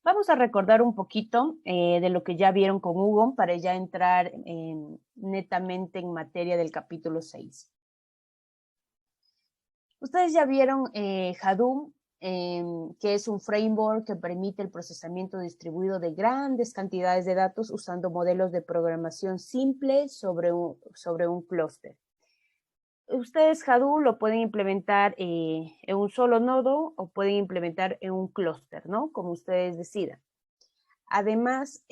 Vamos a recordar un poquito de lo que ya vieron con Hugo para ya entrar netamente en materia del capítulo 6. Ustedes ya vieron Hadoop, que es un framework que permite el procesamiento distribuido de grandes cantidades de datos usando modelos de programación simple sobre un clúster. Ustedes Hadoop lo pueden implementar en un solo nodo o pueden implementar en un clúster, ¿no? Como ustedes decidan. Además,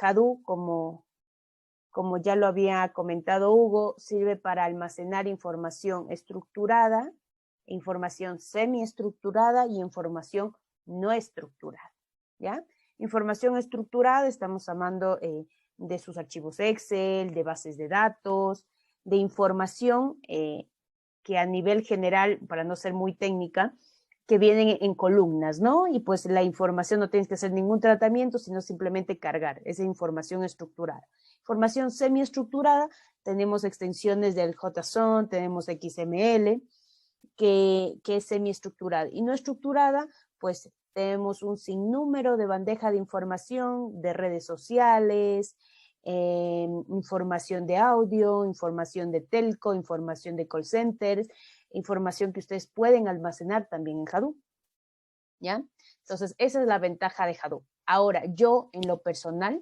Hadoop, como ya lo había comentado Hugo, sirve para almacenar información estructurada, información semiestructurada y información no estructurada, ¿ya? Información estructurada, estamos hablando de sus archivos Excel, de bases de datos, de información que a nivel general, para no ser muy técnica, que vienen en columnas, ¿no? Y pues la información no tienes que hacer ningún tratamiento, sino simplemente cargar esa información estructurada. Información semiestructurada, tenemos extensiones del JSON, tenemos XML, que es semiestructurada. Y no estructurada, pues tenemos un sinnúmero de bandeja de información, de redes sociales, información de audio, información de telco, información de call centers, información que ustedes pueden almacenar también en Hadoop, ¿ya? Entonces, esa es la ventaja de Hadoop. Ahora, yo en lo personal,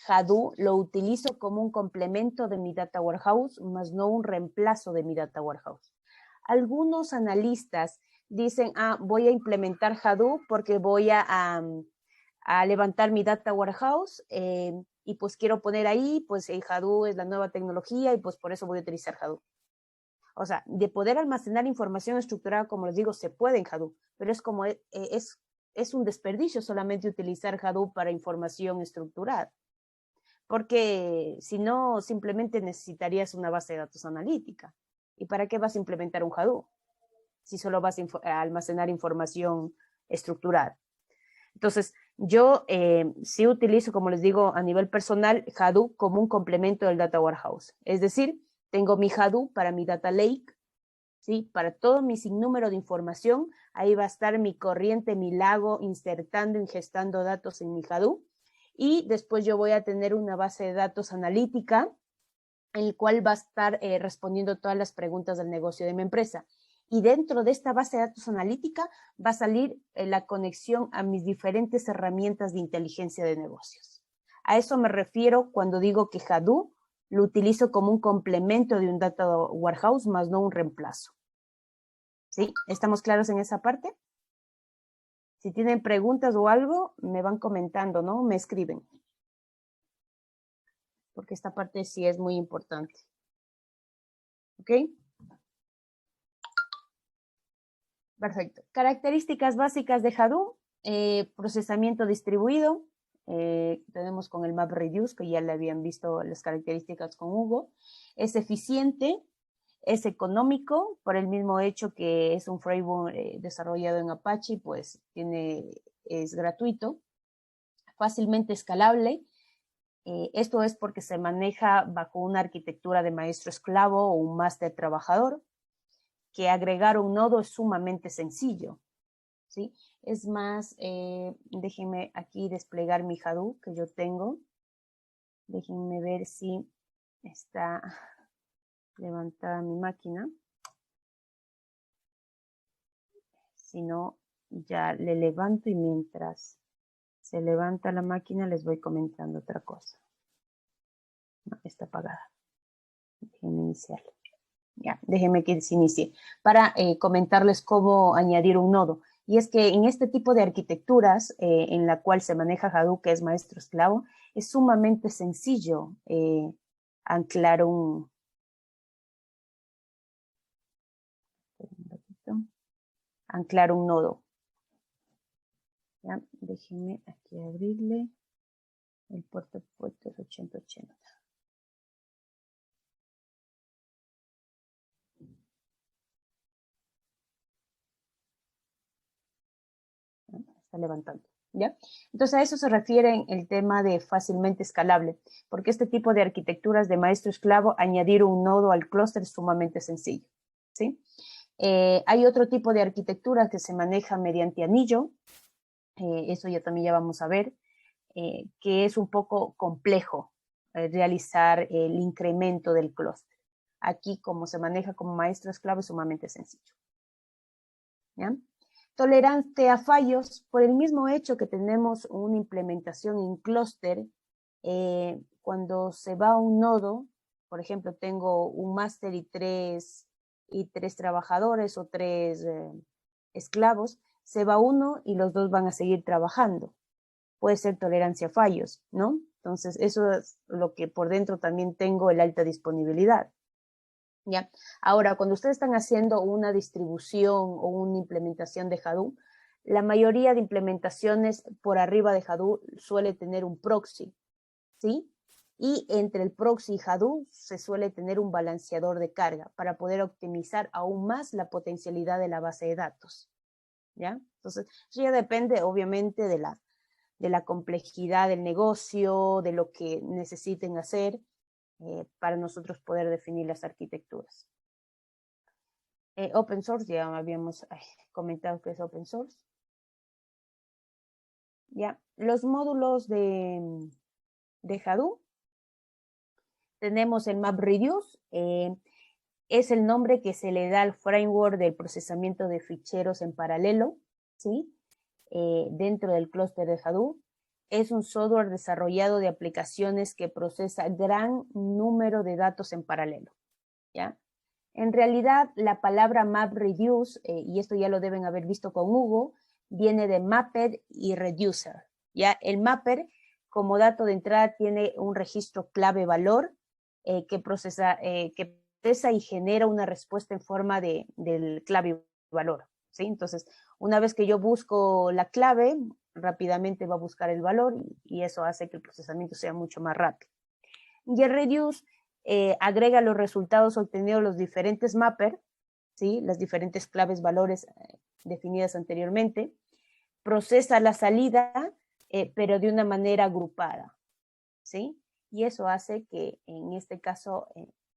Hadoop lo utilizo como un complemento de mi Data Warehouse, más no un reemplazo de mi Data Warehouse. Algunos analistas dicen, voy a implementar Hadoop porque voy a levantar mi Data Warehouse y pues quiero poner ahí, pues Hadoop es la nueva tecnología y pues por eso voy a utilizar Hadoop. O sea, de poder almacenar información estructurada, como les digo, se puede en Hadoop, pero es como es un desperdicio solamente utilizar Hadoop para información estructurada, porque si no, simplemente necesitarías una base de datos analítica. ¿Y para qué vas a implementar un Hadoop? Si solo vas a almacenar información estructurada. Entonces, yo sí utilizo, como les digo, a nivel personal, Hadoop como un complemento del Data Warehouse. Es decir, tengo mi Hadoop para mi Data Lake, ¿sí? Para todo mi sinnúmero de información, ahí va a estar mi corriente, mi lago, insertando, ingestando datos en mi Hadoop. Y después yo voy a tener una base de datos analítica, en el cual va a estar respondiendo todas las preguntas del negocio de mi empresa. Y dentro de esta base de datos analítica va a salir la conexión a mis diferentes herramientas de inteligencia de negocios. A eso me refiero cuando digo que Hadoop lo utilizo como un complemento de un Data Warehouse, más no un reemplazo. ¿Sí? ¿Estamos claros en esa parte? Si tienen preguntas o algo, me van comentando, ¿no? Me escriben. Porque esta parte sí es muy importante. ¿Ok? Perfecto. Características básicas de Hadoop. Procesamiento distribuido. Tenemos con el MapReduce, que ya le habían visto las características con Hugo. Es eficiente, es económico, por el mismo hecho que es un framework desarrollado en Apache, pues es gratuito, fácilmente escalable. Esto es porque se maneja bajo una arquitectura de maestro esclavo o un máster trabajador, que agregar un nodo es sumamente sencillo, ¿sí? Es más, déjenme aquí desplegar mi Hadoop que yo tengo. Déjenme ver si está levantada mi máquina. Si no, ya le levanto y mientras se levanta la máquina les voy comentando otra cosa. No, está apagada. Déjenme iniciarlo. Ya, déjenme que se inicie para comentarles cómo añadir un nodo. Y es que en este tipo de arquitecturas en la cual se maneja Hadoop, que es maestro esclavo, es sumamente sencillo anclar un nodo. ¿Ya? Déjenme aquí abrirle el puerto 8080. Está levantando, ¿ya? Entonces a eso se refiere el tema de fácilmente escalable, porque este tipo de arquitecturas de maestro esclavo, añadir un nodo al clúster es sumamente sencillo, ¿sí? Hay otro tipo de arquitectura que se maneja mediante anillo, eso ya también ya vamos a ver, que es un poco complejo realizar el incremento del clúster. Aquí, como se maneja como maestro esclavo, es sumamente sencillo. ¿Ya? Tolerante a fallos, por el mismo hecho que tenemos una implementación en clúster, cuando se va a un nodo, por ejemplo, tengo un máster y tres trabajadores o tres esclavos, se va uno y los dos van a seguir trabajando. Puede ser tolerancia a fallos, ¿no? Entonces, eso es lo que por dentro también tengo el alta disponibilidad. ¿Ya? Ahora, cuando ustedes están haciendo una distribución o una implementación de Hadoop, la mayoría de implementaciones por arriba de Hadoop suele tener un proxy, ¿sí? Y entre el proxy y Hadoop se suele tener un balanceador de carga para poder optimizar aún más la potencialidad de la base de datos, ¿ya? Entonces, eso ya depende, obviamente, de la complejidad del negocio, de lo que necesiten hacer, para nosotros poder definir las arquitecturas. Open source, ya habíamos comentado que es open source. Ya, los módulos de Hadoop, tenemos el MapReduce, es el nombre que se le da al framework del procesamiento de ficheros en paralelo, ¿sí? Dentro del clúster de Hadoop. Es un software desarrollado de aplicaciones que procesa gran número de datos en paralelo, ¿ya? En realidad, la palabra MapReduce, y esto ya lo deben haber visto con Hugo, viene de mapper y reducer, ¿ya? El mapper, como dato de entrada, tiene un registro clave-valor que procesa y genera una respuesta en forma del clave-valor, ¿sí? Entonces, una vez que yo busco la clave, rápidamente va a buscar el valor y eso hace que el procesamiento sea mucho más rápido. Y el reduce agrega los resultados obtenidos los diferentes mappers, ¿sí? Las diferentes claves valores definidas anteriormente, procesa la salida, pero de una manera agrupada, ¿sí? Y eso hace que en este caso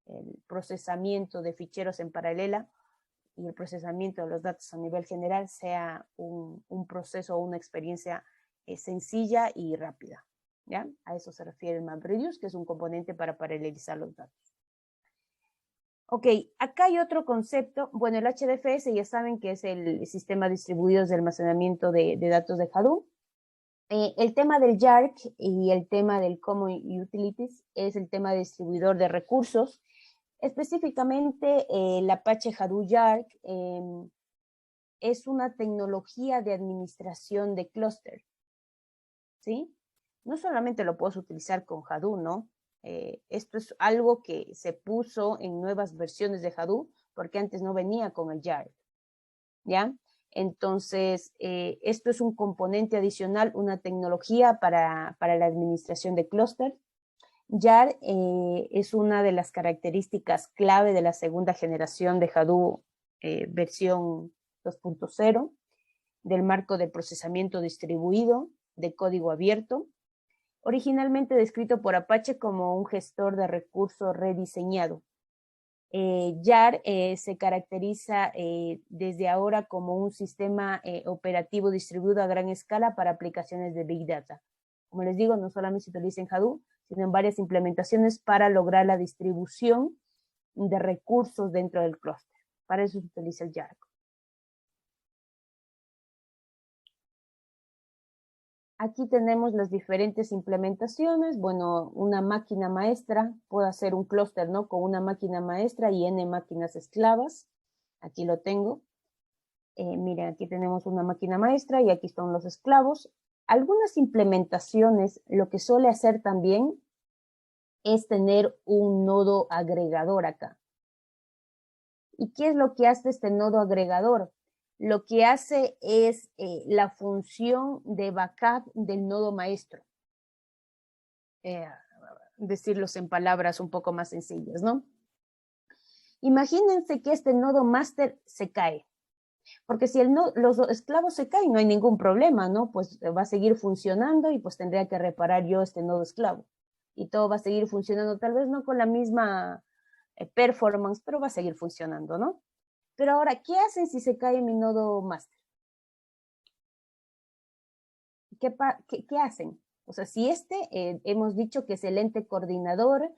el procesamiento de ficheros en paralela y el procesamiento de los datos a nivel general sea un proceso o una experiencia sencilla y rápida. ¿Ya? A eso se refiere el MapReduce, que es un componente para paralelizar los datos. Ok, acá hay otro concepto. Bueno, el HDFS ya saben que es el sistema distribuido de almacenamiento de datos de Hadoop. El tema del YARC y el tema del Common Utilities es el tema de distribuidor de recursos. Específicamente, el Apache Hadoop YARC es una tecnología de administración de clúster, ¿sí? No solamente lo puedes utilizar con Hadoop, ¿no? Esto es algo que se puso en nuevas versiones de Hadoop porque antes no venía con el YARC, ¿ya? Entonces, esto es un componente adicional, una tecnología para la administración de clúster. YARC es una de las características clave de la segunda generación de Hadoop versión 2.0, del marco de procesamiento distribuido de código abierto, originalmente descrito por Apache como un gestor de recursos rediseñado. YARC se caracteriza desde ahora como un sistema operativo distribuido a gran escala para aplicaciones de Big Data. Como les digo, no solamente se utiliza en Hadoop, sino en varias implementaciones para lograr la distribución de recursos dentro del clúster. Para eso se utiliza el YARC. Aquí tenemos las diferentes implementaciones. Bueno, una máquina maestra puede hacer un clúster, ¿no? Con una máquina maestra y n máquinas esclavas. Aquí lo tengo. Miren, aquí tenemos una máquina maestra y aquí están los esclavos. Algunas implementaciones lo que suele hacer también es tener un nodo agregador acá. ¿Y qué es lo que hace este nodo agregador? Lo que hace es la función de backup del nodo maestro. Decirlos en palabras un poco más sencillas, ¿no? Imagínense que este nodo master se cae, porque si los esclavos se caen no hay ningún problema, ¿no? Pues va a seguir funcionando y pues tendría que reparar yo este nodo esclavo. Y todo va a seguir funcionando, tal vez no con la misma performance, pero va a seguir funcionando, ¿no? Pero ahora, ¿qué hacen si se cae mi nodo master? ¿qué hacen? O sea, si hemos dicho que es el ente coordinador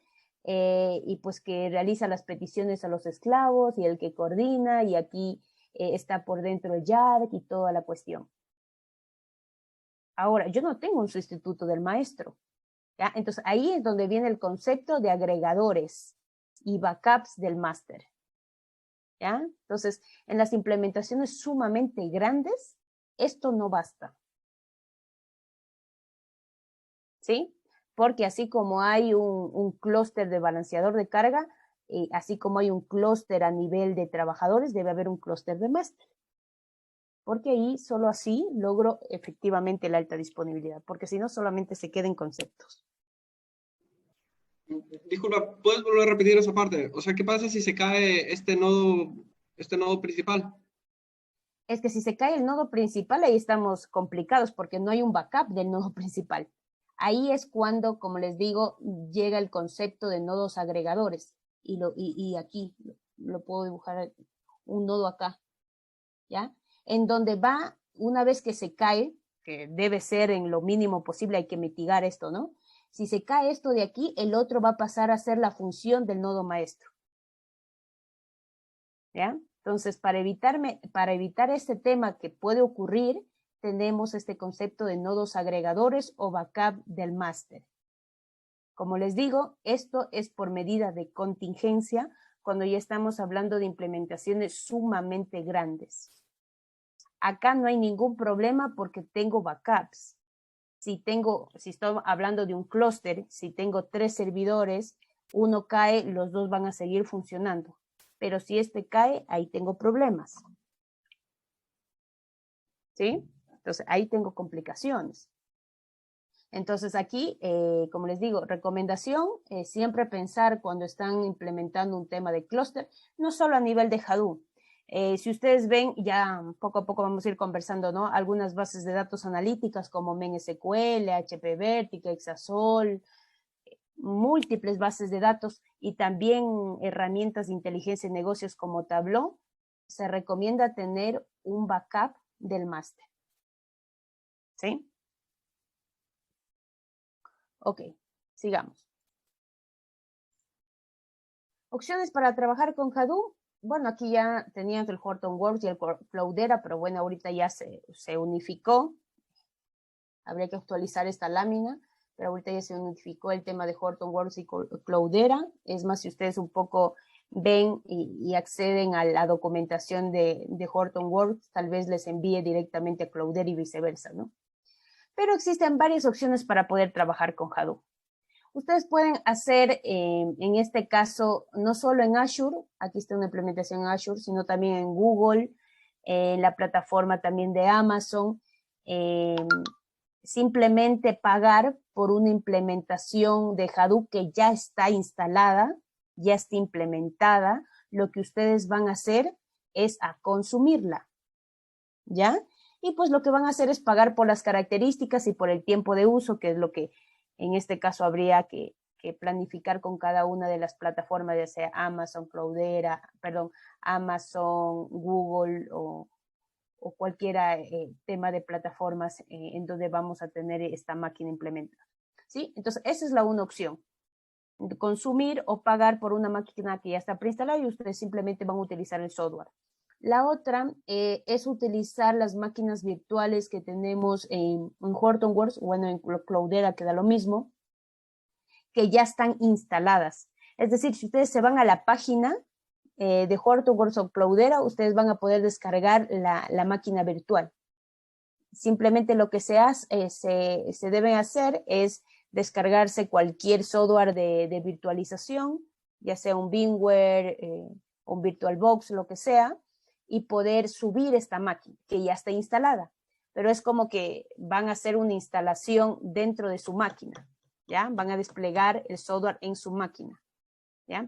y pues que realiza las peticiones a los esclavos y el que coordina y aquí está por dentro el YARC y toda la cuestión. Ahora, yo no tengo un sustituto del maestro, ¿ya? Entonces ahí es donde viene el concepto de agregadores y backups del máster, ¿ya? Entonces, en las implementaciones sumamente grandes, esto no basta, ¿sí? Porque así como hay un clúster de balanceador de carga, así como hay un clúster a nivel de trabajadores, debe haber un clúster de máster. Porque ahí solo así logro efectivamente la alta disponibilidad, porque si no solamente se queda en conceptos. Disculpa, ¿puedes volver a repetir esa parte? O sea, ¿qué pasa si se cae este nodo principal? Es que si se cae el nodo principal, ahí estamos complicados porque no hay un backup del nodo principal. Ahí es cuando, como les digo, llega el concepto de nodos agregadores. Y aquí lo puedo dibujar un nodo acá, ¿ya? En donde va, una vez que se cae, que debe ser en lo mínimo posible, hay que mitigar esto, ¿no? Si se cae esto de aquí, el otro va a pasar a ser la función del nodo maestro. ¿Ya? Entonces, para evitar este tema que puede ocurrir, tenemos este concepto de nodos agregadores o backup del máster. Como les digo, esto es por medida de contingencia cuando ya estamos hablando de implementaciones sumamente grandes. Acá no hay ningún problema porque tengo backups. Si estoy hablando de un clúster, si tengo 3 servidores, uno cae, los 2 van a seguir funcionando. Pero si este cae, ahí tengo problemas. ¿Sí? Entonces, ahí tengo complicaciones. Entonces, aquí, como les digo, recomendación, siempre pensar cuando están implementando un tema de clúster, no solo a nivel de Hadoop. Si ustedes ven, ya poco a poco vamos a ir conversando, ¿no? Algunas bases de datos analíticas como MenSQL, HP Vertica, Exasol, múltiples bases de datos y también herramientas de inteligencia en negocios como Tableau, se recomienda tener un backup del máster. ¿Sí? Ok, sigamos. Opciones para trabajar con Hadoop. Bueno, aquí ya tenían el Hortonworks y el Cloudera, pero bueno, ahorita ya se unificó. Habría que actualizar esta lámina, pero ahorita ya se unificó el tema de Hortonworks y Cloudera. Es más, si ustedes un poco ven y acceden a la documentación de Hortonworks, tal vez les envíe directamente a Cloudera y viceversa, ¿no? Pero existen varias opciones para poder trabajar con Hadoop. Ustedes pueden hacer, en este caso, no solo en Azure, aquí está una implementación en Azure, sino también en Google, en la plataforma también de Amazon, simplemente pagar por una implementación de Hadoop que ya está instalada, ya está implementada, lo que ustedes van a hacer es a consumirla, ¿ya? Y pues lo que van a hacer es pagar por las características y por el tiempo de uso, que es lo que en este caso habría que planificar con cada una de las plataformas, ya sea Amazon, Cloudera, perdón, Amazon, Google o cualquiera tema de plataformas en donde vamos a tener esta máquina implementada. ¿Sí? Entonces, esa es una opción. Consumir o pagar por una máquina que ya está preinstalada y ustedes simplemente van a utilizar el software. La otra es utilizar las máquinas virtuales que tenemos en Hortonworks, bueno, en Cloudera queda lo mismo, que ya están instaladas. Es decir, si ustedes se van a la página de Hortonworks o Cloudera, ustedes van a poder descargar la máquina virtual. Simplemente lo que se debe hacer es descargarse cualquier software de virtualización, ya sea un VMware, un VirtualBox, lo que sea, y poder subir esta máquina que ya está instalada. Pero es como que van a hacer una instalación dentro de su máquina, ¿ya? Van a desplegar el software en su máquina, ¿ya?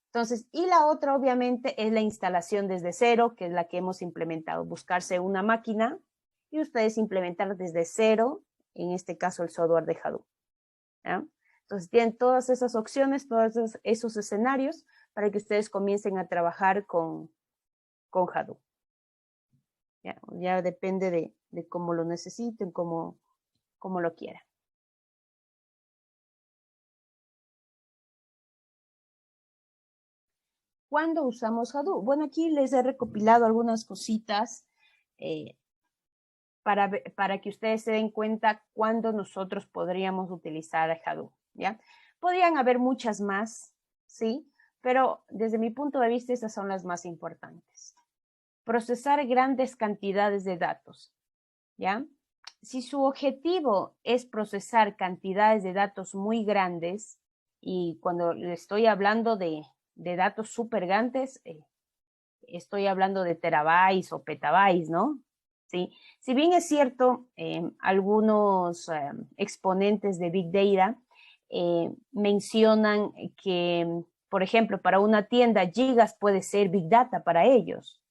Entonces, y la otra obviamente es la instalación desde cero, que es la que hemos implementado, buscarse una máquina y ustedes implementar desde cero, en este caso el software de Hadoop, ¿ya? Entonces tienen todas esas opciones, todos esos escenarios para que ustedes comiencen a trabajar con Hadoop. Ya depende de cómo lo necesiten, como lo quieran. ¿Cuándo usamos Hadoop? Bueno, aquí les he recopilado algunas cositas para que ustedes se den cuenta cuándo nosotros podríamos utilizar Hadoop, ¿ya? Podrían haber muchas más, ¿sí? Pero desde mi punto de vista, esas son las más importantes. Procesar grandes cantidades de datos, ¿ya? Si su objetivo es procesar cantidades de datos muy grandes, y cuando le estoy hablando de datos súper grandes, estoy hablando de terabytes o petabytes, ¿no? ¿Sí? Si bien es cierto, algunos exponentes de Big Data mencionan que, por ejemplo, para una tienda, gigas puede ser Big Data para ellos,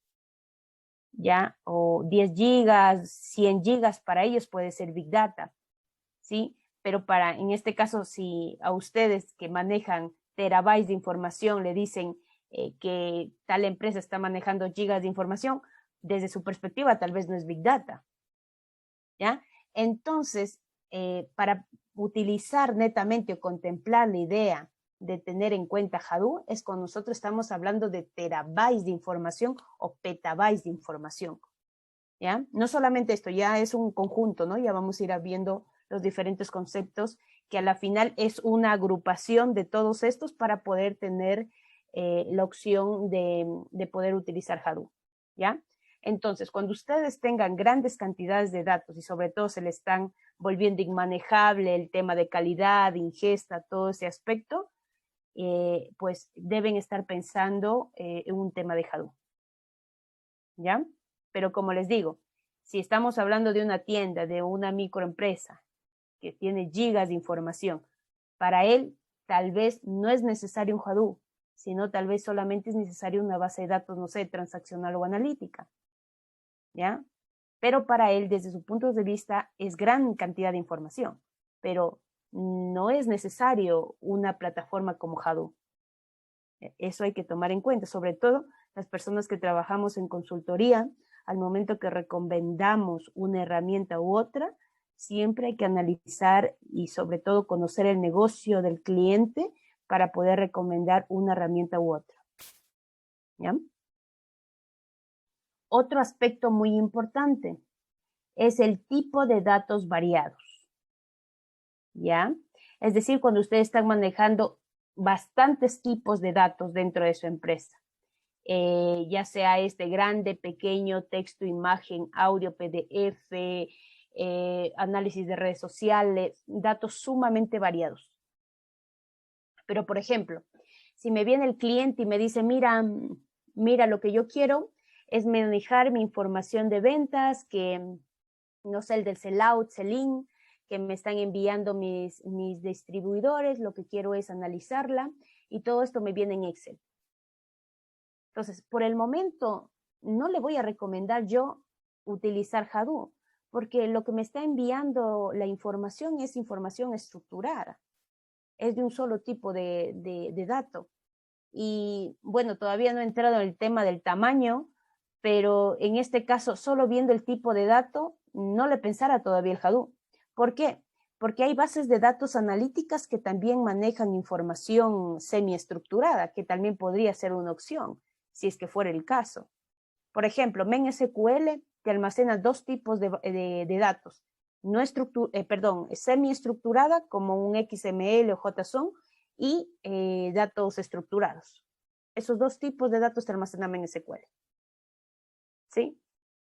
¿ya? O 10 gigas, 100 gigas para ellos puede ser Big Data, ¿sí? Pero en este caso, si a ustedes que manejan terabytes de información le dicen que tal empresa está manejando gigas de información, desde su perspectiva tal vez no es Big Data, ¿ya? Entonces, para utilizar netamente o contemplar la idea de tener en cuenta Hadoop es cuando nosotros estamos hablando de terabytes de información o petabytes de información, ¿ya? No solamente esto, ya es un conjunto, ¿no? Ya vamos a ir viendo los diferentes conceptos que a la final es una agrupación de todos estos para poder tener la opción de poder utilizar Hadoop, ¿ya? Entonces, cuando ustedes tengan grandes cantidades de datos y sobre todo se le están volviendo inmanejable el tema de calidad, ingesta, todo ese aspecto, pues deben estar pensando en un tema de Hadoop, ¿ya? Pero como les digo, si estamos hablando de una tienda, de una microempresa que tiene gigas de información, para él tal vez no es necesario un Hadoop, sino tal vez solamente es necesario una base de datos, no sé, transaccional o analítica, ¿ya? Pero para él, desde su punto de vista, es gran cantidad de información, pero no es necesario una plataforma como Hadoop. Eso hay que tomar en cuenta, sobre todo las personas que trabajamos en consultoría, al momento que recomendamos una herramienta u otra, siempre hay que analizar y sobre todo conocer el negocio del cliente para poder recomendar una herramienta u otra, ¿ya? Otro aspecto muy importante es el tipo de datos variados, ¿ya? Es decir, cuando ustedes están manejando bastantes tipos de datos dentro de su empresa, ya sea grande, pequeño, texto, imagen, audio, PDF, análisis de redes sociales, datos sumamente variados. Pero, por ejemplo, si me viene el cliente y me dice, mira, lo que yo quiero es manejar mi información de ventas, que, no sé, el del sellout, sell-in, que me están enviando mis distribuidores, lo que quiero es analizarla y todo esto me viene en Excel. Entonces, por el momento, no le voy a recomendar yo utilizar Hadoop, porque lo que me está enviando la información es información estructurada, es de un solo tipo de dato. Y bueno, todavía no he entrado en el tema del tamaño, pero en este caso, solo viendo el tipo de dato, no le pensara todavía el Hadoop. ¿Por qué? Porque hay bases de datos analíticas que también manejan información semiestructurada, que también podría ser una opción, si es que fuera el caso. Por ejemplo, MySQL te almacena dos tipos de datos, no semiestructurada como un XML o JSON y datos estructurados. Esos dos tipos de datos te almacenan en SQL, ¿sí?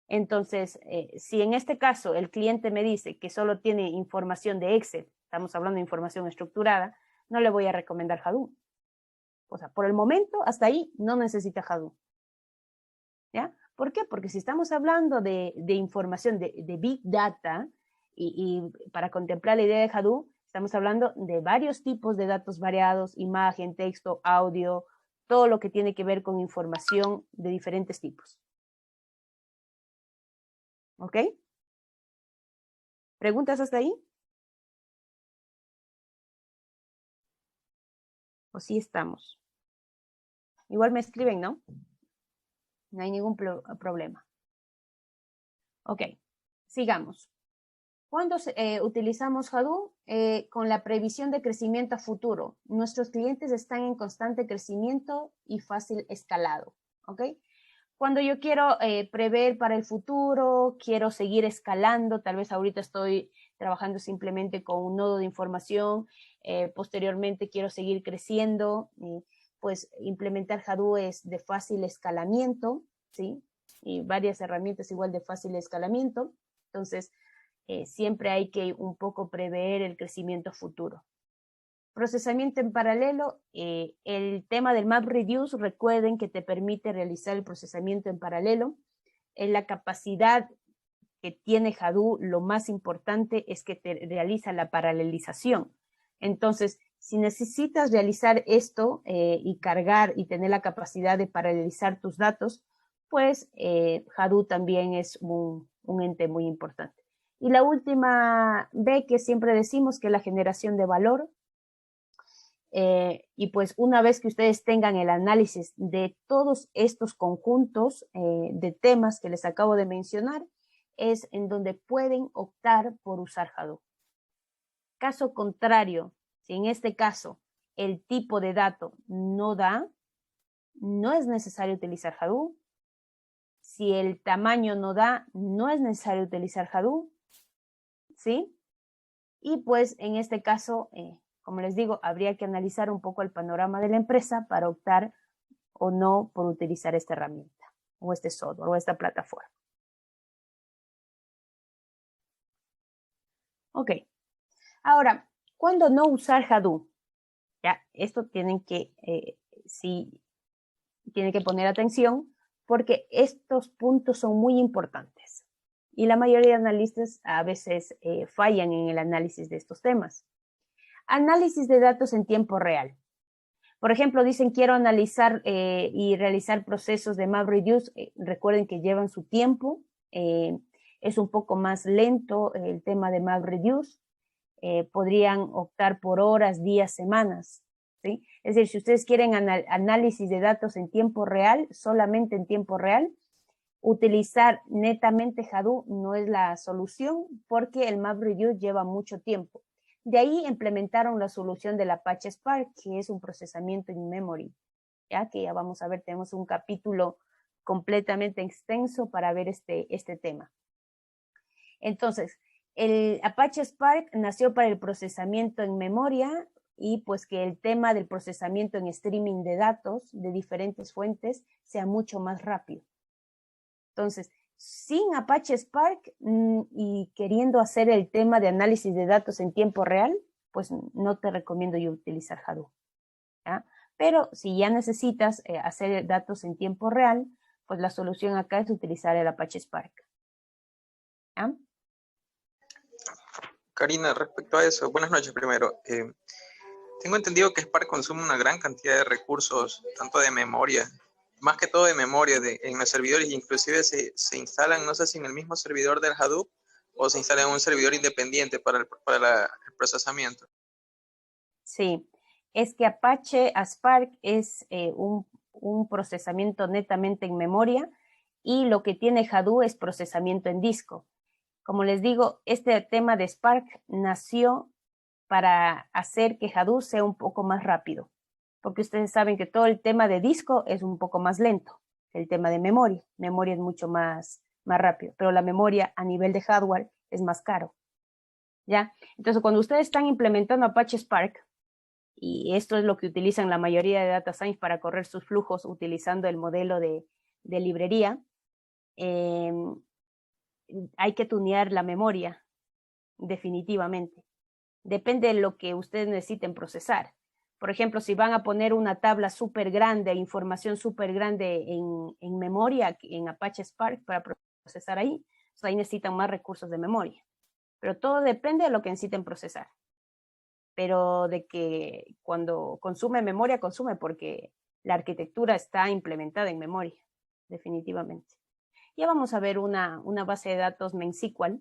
Entonces, si en este caso el cliente me dice que solo tiene información de Excel, estamos hablando de información estructurada, no le voy a recomendar Hadoop. O sea, por el momento, hasta ahí no necesita Hadoop, ¿ya? ¿Por qué? Porque si estamos hablando de información de Big Data y para contemplar la idea de Hadoop, estamos hablando de varios tipos de datos variados, imagen, texto, audio, todo lo que tiene que ver con información de diferentes tipos. ¿Ok? ¿Preguntas hasta ahí? ¿O sí estamos? Igual me escriben, ¿no? No hay ningún problema. Ok. sigamos. ¿Cuándo utilizamos Hadoop? Con la previsión de crecimiento a futuro. Nuestros clientes están en constante crecimiento y fácil escalado, ¿ok? Cuando yo quiero prever para el futuro, quiero seguir escalando, tal vez ahorita estoy trabajando simplemente con un nodo de información, posteriormente quiero seguir creciendo, pues implementar Hadoop es de fácil escalamiento, ¿sí? Y varias herramientas igual de fácil escalamiento. Entonces, siempre hay que un poco prever el crecimiento futuro. Procesamiento en paralelo, el tema del MapReduce, recuerden que te permite realizar el procesamiento en paralelo. En la capacidad que tiene Hadoop, lo más importante es que te realiza la paralelización. Entonces, si necesitas realizar esto y cargar y tener la capacidad de paralelizar tus datos, pues Hadoop también es un ente muy importante. Y la última B que siempre decimos que es la generación de valor. Y pues una vez que ustedes tengan el análisis de todos estos conjuntos de temas que les acabo de mencionar, es en donde pueden optar por usar Hadoop. Caso contrario, si en este caso el tipo de dato no da, no es necesario utilizar Hadoop. Si el tamaño no da, no es necesario utilizar Hadoop, ¿sí? Y pues en este caso, como les digo, habría que analizar un poco el panorama de la empresa para optar o no por utilizar esta herramienta o este software o esta plataforma. Ok. Ahora, ¿cuándo no usar Hadoop? Ya, esto tienen que, sí, tienen que poner atención porque estos puntos son muy importantes. Y la mayoría de analistas a veces fallan en el análisis de estos temas. Análisis de datos en tiempo real. Por ejemplo, dicen quiero analizar y realizar procesos de MapReduce. Recuerden que llevan su tiempo. Es un poco más lento el tema de MapReduce. Podrían optar por horas, días, semanas. ¿Sí? Es decir, si ustedes quieren análisis de datos en tiempo real, solamente en tiempo real, utilizar netamente Hadoop no es la solución porque el MapReduce lleva mucho tiempo. De ahí implementaron la solución del Apache Spark, que es un procesamiento in memory, ya que ya vamos a ver, tenemos un capítulo completamente extenso para ver este tema. Entonces, el Apache Spark nació para el procesamiento en memoria y pues que el tema del procesamiento en streaming de datos de diferentes fuentes sea mucho más rápido. Entonces, sin Apache Spark y queriendo hacer el tema de análisis de datos en tiempo real, pues no te recomiendo yo utilizar Hadoop. ¿Ya? Pero si ya necesitas hacer datos en tiempo real, pues la solución acá es utilizar el Apache Spark. ¿Ya? Karina, respecto a eso, buenas noches primero. Tengo entendido que Spark consume una gran cantidad de recursos, tanto de memoria, más que todo de memoria en los servidores, inclusive se instalan, no sé si en el mismo servidor del Hadoop o se instala en un servidor independiente para el procesamiento. Sí, es que Apache Spark es un procesamiento netamente en memoria y lo que tiene Hadoop es procesamiento en disco. Como les digo, este tema de Spark nació para hacer que Hadoop sea un poco más rápido, porque ustedes saben que todo el tema de disco es un poco más lento que el tema de memoria. Memoria es mucho más rápido, pero la memoria a nivel de hardware es más caro. ¿Ya? Entonces, cuando ustedes están implementando Apache Spark, y esto es lo que utilizan la mayoría de data science para correr sus flujos utilizando el modelo de librería, hay que tunear la memoria, definitivamente. Depende de lo que ustedes necesiten procesar. Por ejemplo, si van a poner una tabla súper grande, información súper grande en memoria, en Apache Spark para procesar ahí, pues ahí necesitan más recursos de memoria. Pero todo depende de lo que necesiten procesar. Pero de que cuando consume memoria, consume porque la arquitectura está implementada en memoria, definitivamente. Ya vamos a ver una base de datos MemSQL,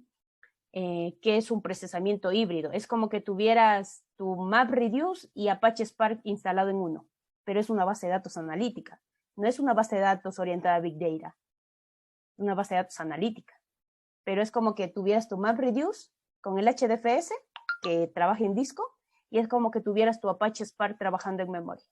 que es un procesamiento híbrido. Es como que tuvieras tu MapReduce y Apache Spark instalado en uno, pero es una base de datos analítica. No es una base de datos orientada a Big Data, es una base de datos analítica. pero es como que tuvieras tu MapReduce con el HDFS que trabaja en disco y es como que tuvieras tu Apache Spark trabajando en memoria.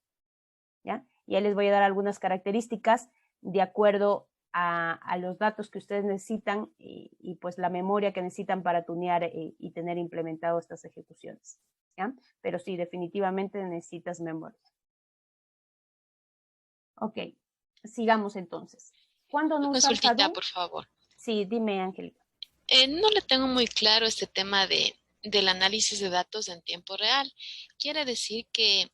¿Ya? Ya les voy a dar algunas características de acuerdo a los datos que ustedes necesitan y pues la memoria que necesitan para tunear y tener implementado estas ejecuciones. ¿Ya? Pero sí, definitivamente necesitas memoria. Ok, sigamos entonces. ¿Cuándo no Una usar consultita, Hadoop? por favor. Sí, dime, Angélica. No le tengo muy claro este tema del análisis de datos en tiempo real. Quiere decir que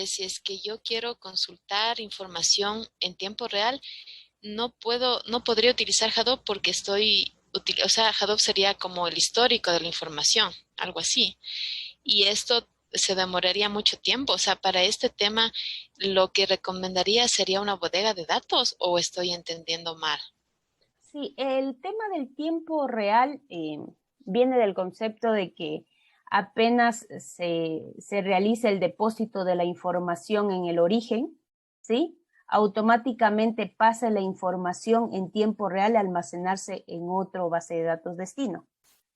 si es que yo quiero consultar información en tiempo real, no podría utilizar Hadoop porque o sea, Hadoop sería como el histórico de la información, algo así. Y esto se demoraría mucho tiempo. O sea, para este tema, lo que recomendaría sería una bodega de datos, ¿o estoy entendiendo mal? Sí, el tema del tiempo real viene del concepto de que apenas se realiza el depósito de la información en el origen, ¿sí? Automáticamente pasa la información en tiempo real a almacenarse en otro base de datos destino.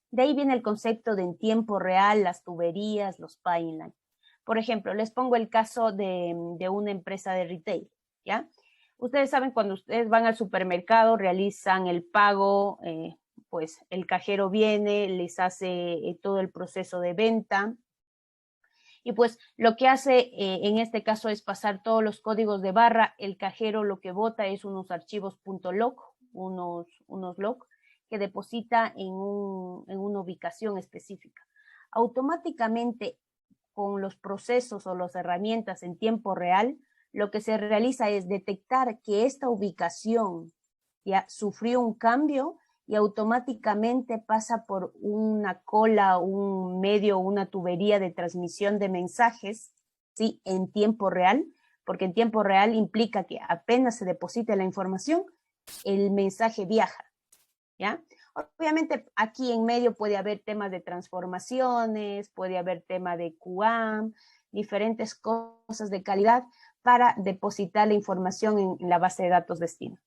De ahí viene el concepto de en tiempo real, las tuberías, los pipelines. Por ejemplo, les pongo el caso de una empresa de retail, ¿ya? Ustedes saben, cuando ustedes van al supermercado, realizan el pago, pues el cajero viene, les hace todo el proceso de venta. Y pues lo que hace en este caso es pasar todos los códigos de barra. El cajero lo que bota es unos archivos .log, unos log, que deposita en una ubicación específica. Automáticamente, con los procesos o las herramientas en tiempo real, lo que se realiza es detectar que esta ubicación ya sufrió un cambio y automáticamente pasa por una cola, un medio, una tubería de transmisión de mensajes, ¿sí? En tiempo real, porque en tiempo real implica que apenas se deposite la información, el mensaje viaja, ¿ya? Obviamente aquí en medio puede haber temas de transformaciones, puede haber tema de QAM, diferentes cosas de calidad para depositar la información en la base de datos destino,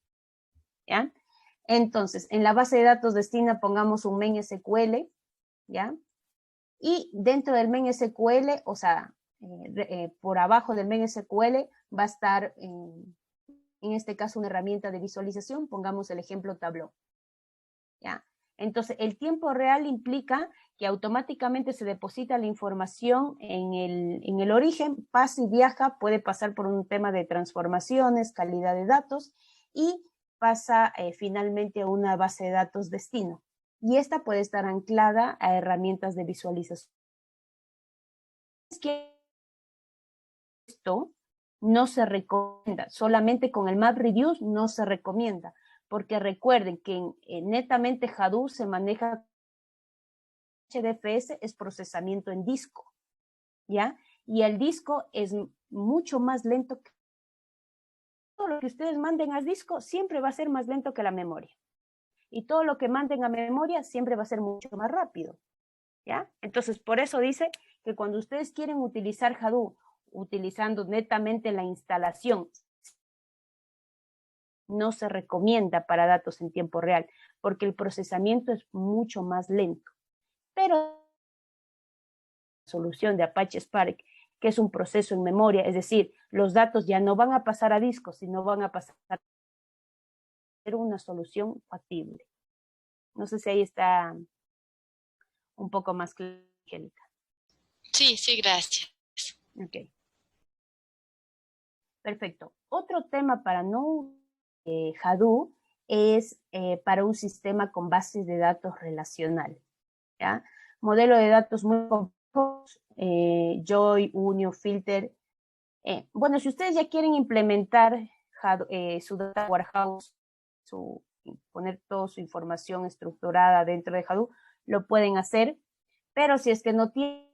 ¿ya? Entonces, en la base de datos destino pongamos un main SQL, ¿ya? Y dentro del main SQL, o sea, por abajo del main SQL va a estar, en este caso, una herramienta de visualización, pongamos el ejemplo Tableau, ¿ya? Entonces, el tiempo real implica que automáticamente se deposita la información en el origen, pasa y viaja, puede pasar por un tema de transformaciones, calidad de datos, y pasa finalmente a una base de datos destino. Y esta puede estar anclada a herramientas de visualización. Es que esto no se recomienda, solamente con el MapReduce no se recomienda, porque recuerden que netamente Hadoop se maneja HDFS, es procesamiento en disco, ¿ya? Y el disco es mucho más lento que todo lo que ustedes manden al disco, siempre va a ser más lento que la memoria. Y todo lo que manden a memoria siempre va a ser mucho más rápido, ¿ya? Entonces, por eso dice que cuando ustedes quieren utilizar Hadoop, utilizando netamente la instalación, no se recomienda para datos en tiempo real, porque el procesamiento es mucho más lento. Pero la solución de Apache Spark, que es un proceso en memoria, es decir, los datos ya no van a pasar a discos, sino van a pasar a ser una solución factible. No sé si ahí está un poco más claro, Angélica. Sí, sí, gracias. Ok. Perfecto. Otro tema para no Hadoop es para un sistema con bases de datos relacional, ¿ya? Modelo de datos muy complejos, Joy, Unio, Filter. Bueno, si ustedes ya quieren implementar su Data Warehouse, poner toda su información estructurada dentro de Hadoop, lo pueden hacer, pero si es que no tienen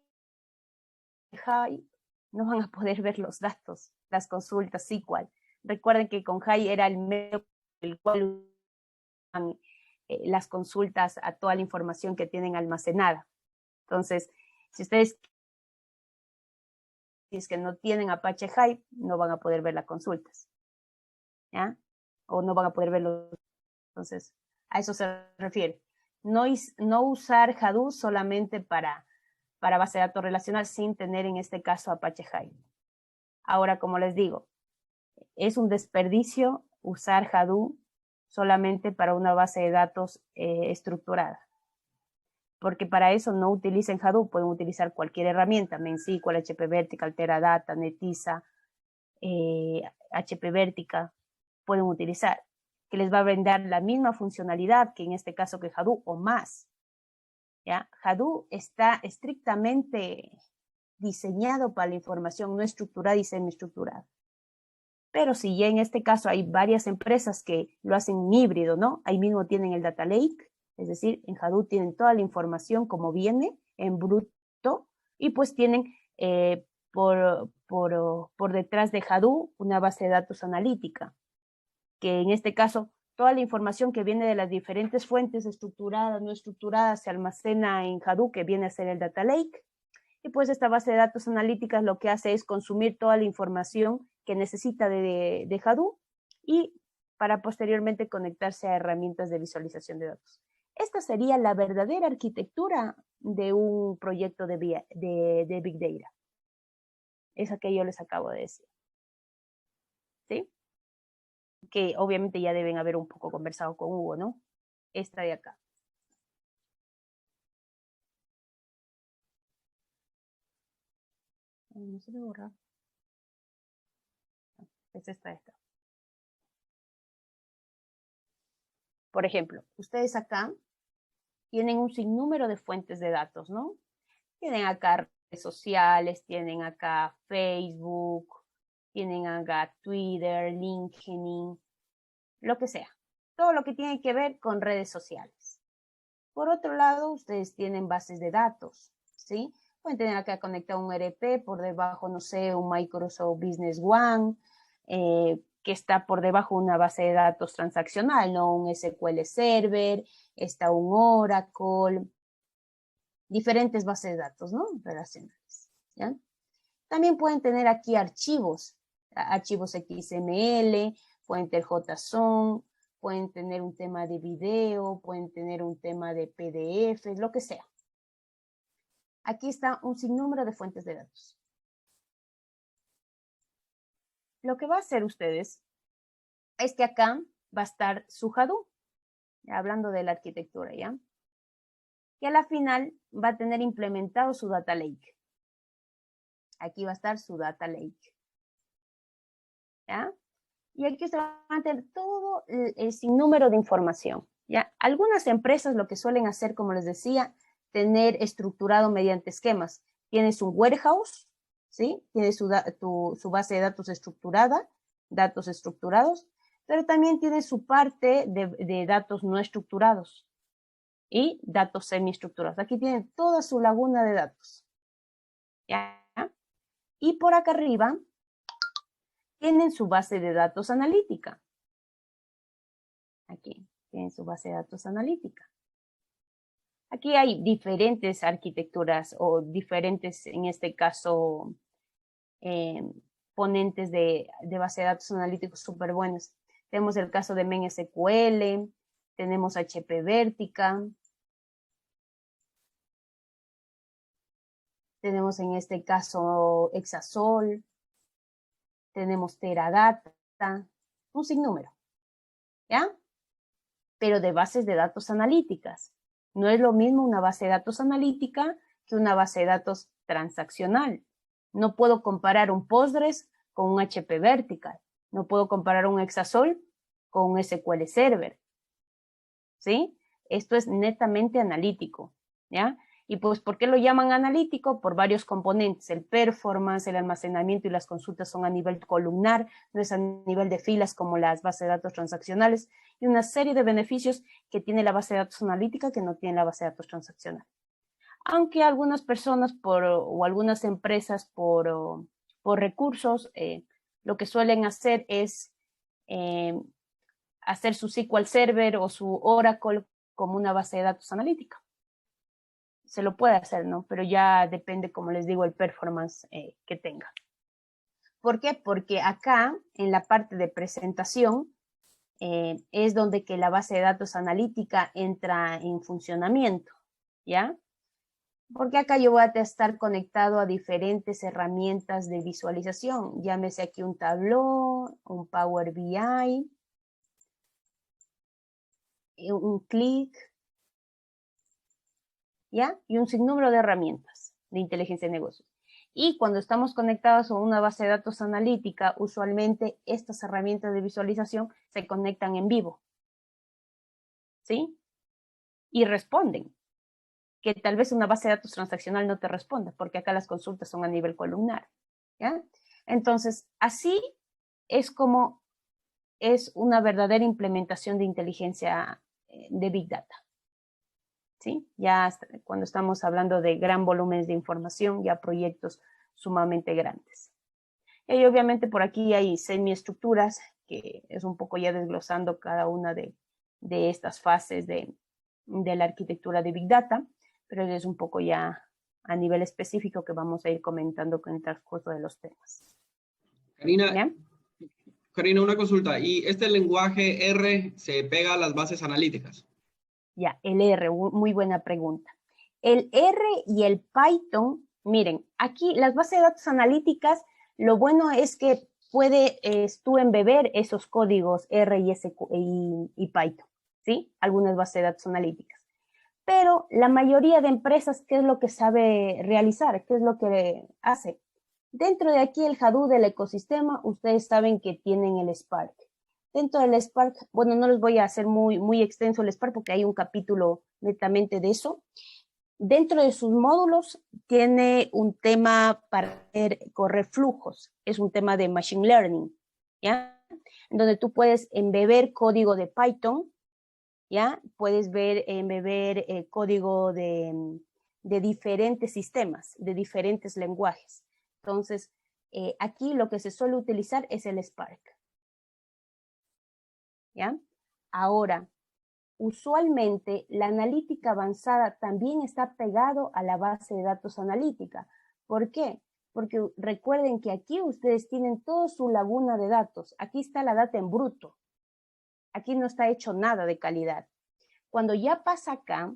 Hive, no van a poder ver los datos, las consultas SQL. Recuerden que con Hive era el medio por el cual las consultas a toda la información que tienen almacenada. Entonces, si es que no tienen Apache Hive, no van a poder ver las consultas, ¿ya? O no van a poder verlo. Entonces, a eso se refiere. no usar Hadoop solamente para base de datos relacional sin tener en este caso Apache Hive. Ahora, como les digo, es un desperdicio usar Hadoop solamente para una base de datos estructurada. Porque para eso no utilicen Hadoop, pueden utilizar cualquier herramienta, MemSQL, HP Vertica, Teradata, Netezza, HP Vertica, pueden utilizar, que les va a brindar la misma funcionalidad que en este caso que Hadoop o más. ¿Ya? Hadoop está estrictamente diseñado para la información no estructurada y semiestructurada. Pero si ya en este caso hay varias empresas que lo hacen híbrido, ¿no? Ahí mismo tienen el Data Lake, es decir, en Hadoop tienen toda la información como viene, en bruto, y pues tienen por detrás de Hadoop una base de datos analítica, que en este caso toda la información que viene de las diferentes fuentes estructuradas, no estructuradas, se almacena en Hadoop, que viene a ser el Data Lake, y pues esta base de datos analíticas lo que hace es consumir toda la información que necesita de Hadoop y para posteriormente conectarse a herramientas de visualización de datos. Esta sería la verdadera arquitectura de un proyecto de Big Data. Esa que yo les acabo de decir. ¿Sí? Que obviamente ya deben haber un poco conversado con Hugo, ¿no? Esta de acá. No se me borra. Es esta. Por ejemplo, ustedes acá tienen un sinnúmero de fuentes de datos, ¿no? Tienen acá redes sociales, tienen acá Facebook, tienen acá Twitter, LinkedIn, lo que sea. Todo lo que tiene que ver con redes sociales. Por otro lado, ustedes tienen bases de datos, ¿sí? Pueden tener acá conectado un ERP, por debajo, no sé, un Microsoft Business One, que está por debajo una base de datos transaccional, ¿no? Un SQL Server, está un Oracle, diferentes bases de datos, ¿no? Relacionales, ¿ya? También pueden tener aquí archivos XML, pueden tener JSON, pueden tener un tema de video, pueden tener un tema de PDF, lo que sea. Aquí está un sinnúmero de fuentes de datos. Lo que va a hacer ustedes es que acá va a estar su Hadoop, hablando de la arquitectura, ¿ya? Y a la final va a tener implementado su Data Lake. Aquí va a estar su Data Lake, ¿ya? Y aquí se va a tener todo el sinnúmero de información, ¿ya? Algunas empresas lo que suelen hacer, como les decía, tener estructurado mediante esquemas. Tienes un warehouse, ¿sí? Tienes su base de datos estructurada, datos estructurados, pero también tiene su parte de datos no estructurados y datos semiestructurados. Aquí tienen toda su laguna de datos, ¿ya? Y por acá arriba tienen su base de datos analítica. Aquí tienen su base de datos analítica. Aquí hay diferentes arquitecturas o diferentes, en este caso, ponentes de base de datos analíticos súper buenos. Tenemos el caso de MemSQL, tenemos HP Vertica, tenemos en este caso Exasol, tenemos Teradata, un sinnúmero, ¿ya? Pero de bases de datos analíticas. No es lo mismo una base de datos analítica que una base de datos transaccional. No puedo comparar un Postgres con un HP Vertical. No puedo comparar un Exasol con un SQL Server. ¿Sí? Esto es netamente analítico, ¿ya? Y pues, ¿por qué lo llaman analítico? Por varios componentes. El performance, el almacenamiento y las consultas son a nivel columnar, no es a nivel de filas como las bases de datos transaccionales, y una serie de beneficios que tiene la base de datos analítica que no tiene la base de datos transaccional. Aunque algunas personas o algunas empresas por recursos, lo que suelen hacer es hacer su SQL Server o su Oracle como una base de datos analítica. Se lo puede hacer, ¿no? Pero ya depende, como les digo, el performance que tenga. ¿Por qué? Porque acá, en la parte de presentación, es donde que la base de datos analítica entra en funcionamiento, ¿ya? Porque acá yo voy a estar conectado a diferentes herramientas de visualización. Llámese aquí un Tableau, un Power BI, un Click, ¿ya? Y un sinnúmero de herramientas de inteligencia de negocios. Y cuando estamos conectados a una base de datos analítica, usualmente estas herramientas de visualización se conectan en vivo, ¿sí? Y responden. Que tal vez una base de datos transaccional no te responda, porque acá las consultas son a nivel columnar, ¿ya? Entonces, así es como es una verdadera implementación de inteligencia de Big Data, ¿sí? Ya cuando estamos hablando de gran volúmenes de información, ya proyectos sumamente grandes. Y obviamente por aquí hay semiestructuras, que es un poco ya desglosando cada una de estas fases de la arquitectura de Big Data, pero es un poco ya a nivel específico que vamos a ir comentando con el transcurso de los temas. Karina, una consulta. ¿Y este lenguaje R se pega a las bases analíticas? Ya, el R, muy buena pregunta. El R y el Python, miren, aquí las bases de datos analíticas, lo bueno es que puedes tú embeber esos códigos R y Python, ¿sí? Algunas bases de datos analíticas. Pero la mayoría de empresas, ¿qué es lo que sabe realizar? ¿Qué es lo que hace? Dentro de aquí el Hadoop del ecosistema, ustedes saben que tienen el Spark. Dentro del Spark, bueno, no les voy a hacer muy extenso el Spark porque hay un capítulo netamente de eso. Dentro de sus módulos tiene un tema para correr flujos, es un tema de Machine Learning, ¿ya? En donde tú puedes embeber código de Python, ¿ya? Puedes beber código de diferentes sistemas, de diferentes lenguajes. Entonces, aquí lo que se suele utilizar es el Spark, ¿ya? Ahora, usualmente la analítica avanzada también está pegado a la base de datos analítica. ¿Por qué? Porque recuerden que aquí ustedes tienen toda su laguna de datos. Aquí está la data en bruto. Aquí no está hecho nada de calidad. Cuando ya pasa acá,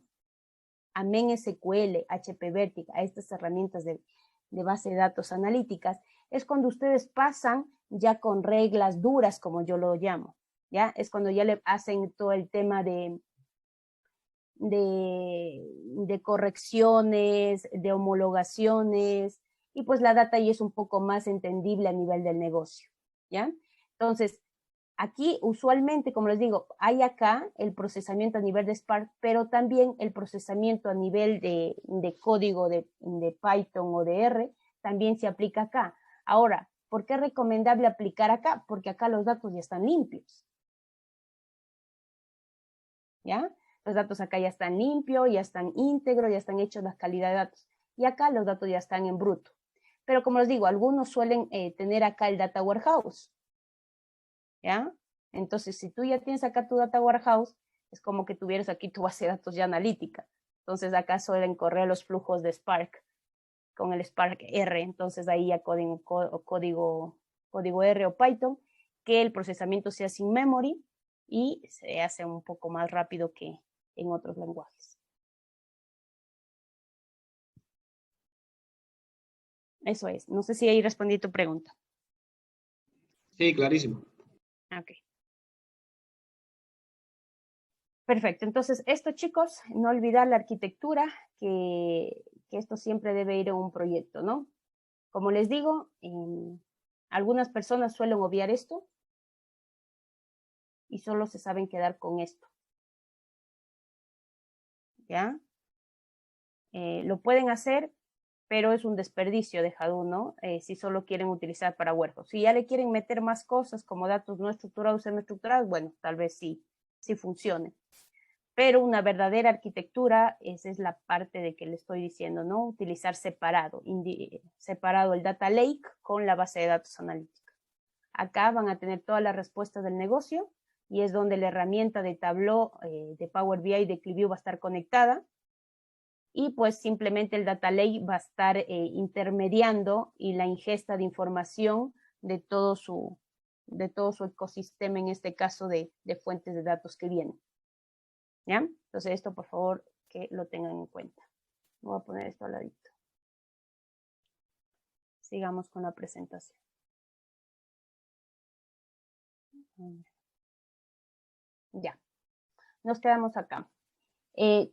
a MenSQL, HP Vertica, a estas herramientas de base de datos analíticas, es cuando ustedes pasan ya con reglas duras, como yo lo llamo, ¿ya? Es cuando ya le hacen todo el tema de correcciones, de homologaciones, y pues la data ya es un poco más entendible a nivel del negocio, ¿ya? Entonces, aquí usualmente, como les digo, hay acá el procesamiento a nivel de Spark, pero también el procesamiento a nivel de código de Python o de R también se aplica acá. Ahora, ¿por qué es recomendable aplicar acá? Porque acá los datos ya están limpios, ¿ya? Los datos acá ya están limpios, ya están íntegros, ya están hechos la calidad de datos. Y acá los datos ya están en bruto. Pero como les digo, algunos suelen tener acá el Data Warehouse, ¿ya? Entonces, si tú ya tienes acá tu Data Warehouse, es como que tuvieras aquí tu base de datos ya analítica. Entonces, acá suelen correr los flujos de Spark con el Spark R. Entonces, ahí ya código R o Python, que el procesamiento sea sin memory y se hace un poco más rápido que en otros lenguajes. Eso es. No sé si ahí respondí tu pregunta. Sí, clarísimo. Ok. Perfecto. Entonces, esto, chicos, no olvidar la arquitectura, que esto siempre debe ir a un proyecto, ¿no? Como les digo, algunas personas suelen obviar esto y solo se saben quedar con esto, ¿ya? Lo pueden hacer, pero es un desperdicio de Hadoop, ¿no? Si solo quieren utilizar para Warehouse. Si ya le quieren meter más cosas como datos no estructurados, semiestructurados, bueno, tal vez sí funcione. Pero una verdadera arquitectura, esa es la parte de que le estoy diciendo, ¿no? Utilizar separado el data lake con la base de datos analítica. Acá van a tener todas las respuestas del negocio y es donde la herramienta de Tableau, de Power BI, de ClickView va a estar conectada y pues simplemente el data lake va a estar intermediando y la ingesta de información de todo su de todo su ecosistema, en este caso de fuentes de datos que vienen. ¿Ya? Entonces esto por favor que lo tengan en cuenta. Voy a poner esto al ladito. Sigamos con la presentación. Ya, nos quedamos acá.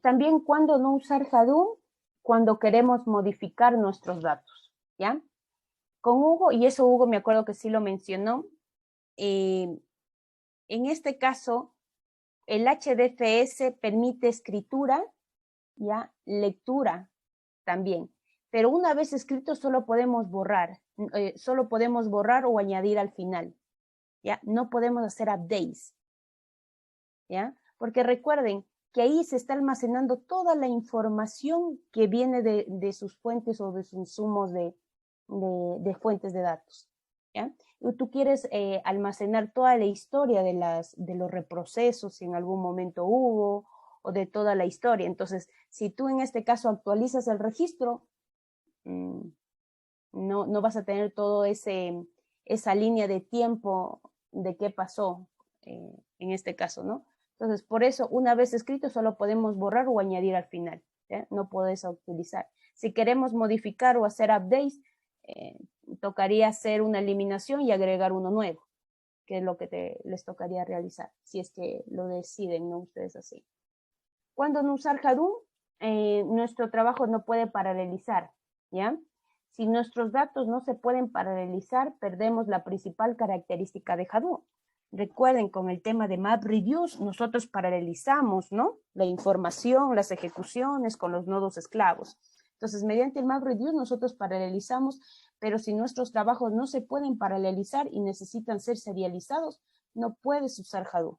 También cuando no usar Hadoop, cuando queremos modificar nuestros datos, ¿ya? Con Hugo, y eso Hugo me acuerdo que sí lo mencionó, en este caso, el HDFS permite escritura, ¿ya? Lectura también, pero una vez escrito solo podemos borrar o añadir al final, ¿ya? No podemos hacer updates, ¿ya? Porque recuerden que ahí se está almacenando toda la información que viene de sus fuentes o de sus insumos de fuentes de datos, ¿ya? Y tú quieres almacenar toda la historia de los reprocesos, si en algún momento hubo, o de toda la historia. Entonces, si tú en este caso actualizas el registro, no vas a tener todo esa línea de tiempo de qué pasó en este caso, ¿no? Entonces, por eso, una vez escrito, solo podemos borrar o añadir al final, ¿ya? No puedes utilizar. Si queremos modificar o hacer updates, tocaría hacer una eliminación y agregar uno nuevo, que es lo que les tocaría realizar, si es que lo deciden, ¿no? Ustedes así. Cuando no usar Hadoop, nuestro trabajo no puede paralelizar, ¿ya? Si nuestros datos no se pueden paralelizar, perdemos la principal característica de Hadoop. Recuerden, con el tema de MapReduce, nosotros paralelizamos, ¿no? La información, las ejecuciones con los nodos esclavos. Entonces, mediante el MapReduce nosotros paralelizamos, pero si nuestros trabajos no se pueden paralelizar y necesitan ser serializados, no puedes usar Hadoop,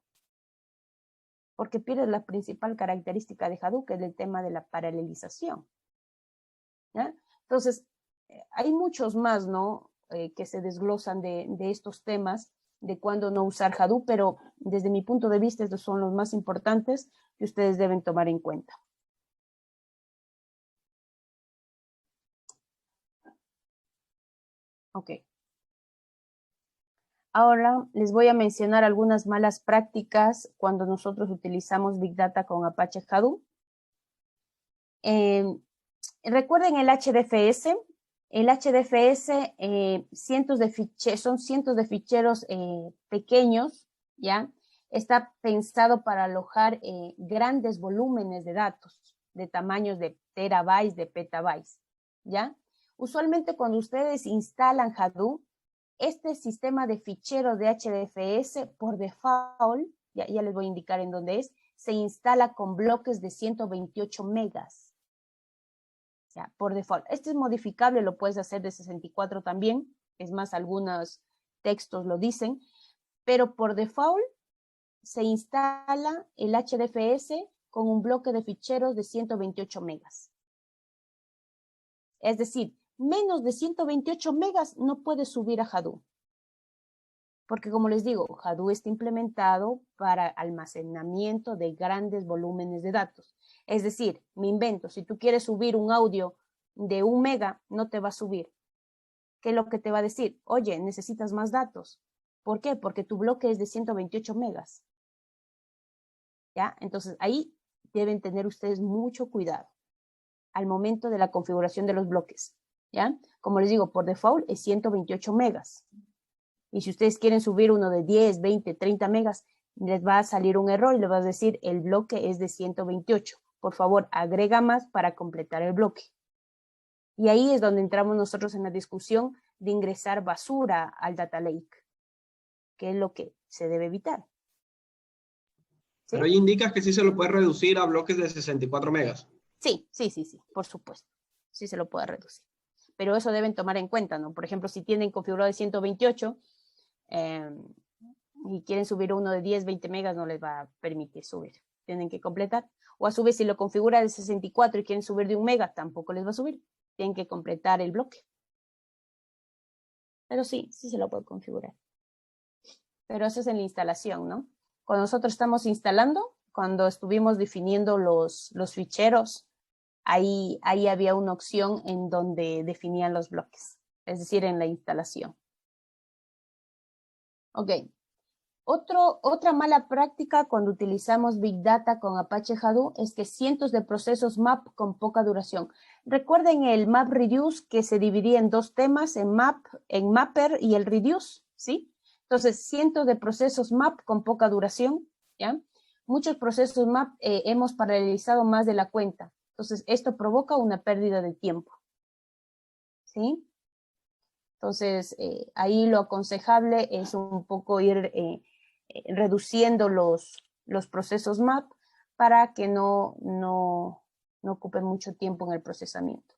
porque pierdes la principal característica de Hadoop, que es el tema de la paralelización, ¿ya? Entonces, hay muchos más, ¿no? Que se desglosan de estos temas, de cuándo no usar Hadoop, pero desde mi punto de vista estos son los más importantes que ustedes deben tomar en cuenta. Ok. Ahora les voy a mencionar algunas malas prácticas cuando nosotros utilizamos Big Data con Apache Hadoop. Recuerden el HDFS. El HDFS son cientos de ficheros pequeños, ¿ya? Está pensado para alojar grandes volúmenes de datos, de tamaños de terabytes, de petabytes, ¿ya? Usualmente cuando ustedes instalan Hadoop, este sistema de ficheros de HDFS por default, ya les voy a indicar en dónde es, se instala con bloques de 128 megas. Ya, por default. Este es modificable, lo puedes hacer de 64 también. Es más, algunos textos lo dicen. Pero por default se instala el HDFS con un bloque de ficheros de 128 megas. Es decir, menos de 128 megas no puedes subir a Hadoop. Porque como les digo, Hadoop está implementado para almacenamiento de grandes volúmenes de datos. Es decir, me invento, si tú quieres subir un audio de 1 mega, no te va a subir. ¿Qué es lo que te va a decir? Oye, necesitas más datos. ¿Por qué? Porque tu bloque es de 128 megas. ¿Ya? Entonces, ahí deben tener ustedes mucho cuidado al momento de la configuración de los bloques. ¿Ya? Como les digo, por default es 128 megas. Y si ustedes quieren subir uno de 10, 20, 30 megas, les va a salir un error y les va a decir el bloque es de 128. Por favor, agrega más para completar el bloque. Y ahí es donde entramos nosotros en la discusión de ingresar basura al data lake, que es lo que se debe evitar. ¿Sí? Pero ahí indicas que sí se lo puede reducir a bloques de 64 megas. Sí, por supuesto. Sí se lo puede reducir. Pero eso deben tomar en cuenta, ¿no? Por ejemplo, si tienen configurado de 128 y quieren subir uno de 10, 20 megas, no les va a permitir subir. Tienen que completar. O a su vez, si lo configura de 64 y quieren subir de 1 mega, tampoco les va a subir. Tienen que completar el bloque. Pero sí se lo puede configurar. Pero eso es en la instalación, ¿no? Cuando nosotros estamos instalando, cuando estuvimos definiendo los ficheros, ahí había una opción en donde definían los bloques, es decir, en la instalación. Ok. Otra mala práctica cuando utilizamos Big Data con Apache Hadoop es que cientos de procesos map con poca duración. Recuerden el map reduce que se dividía en dos temas, en mapper y el reduce, ¿sí? Entonces, cientos de procesos map con poca duración, ¿ya? Muchos procesos map hemos paralelizado más de la cuenta. Entonces, esto provoca una pérdida de tiempo, ¿sí? Entonces, ahí lo aconsejable es un poco ir reduciendo los procesos map para que no ocupen mucho tiempo en el procesamiento.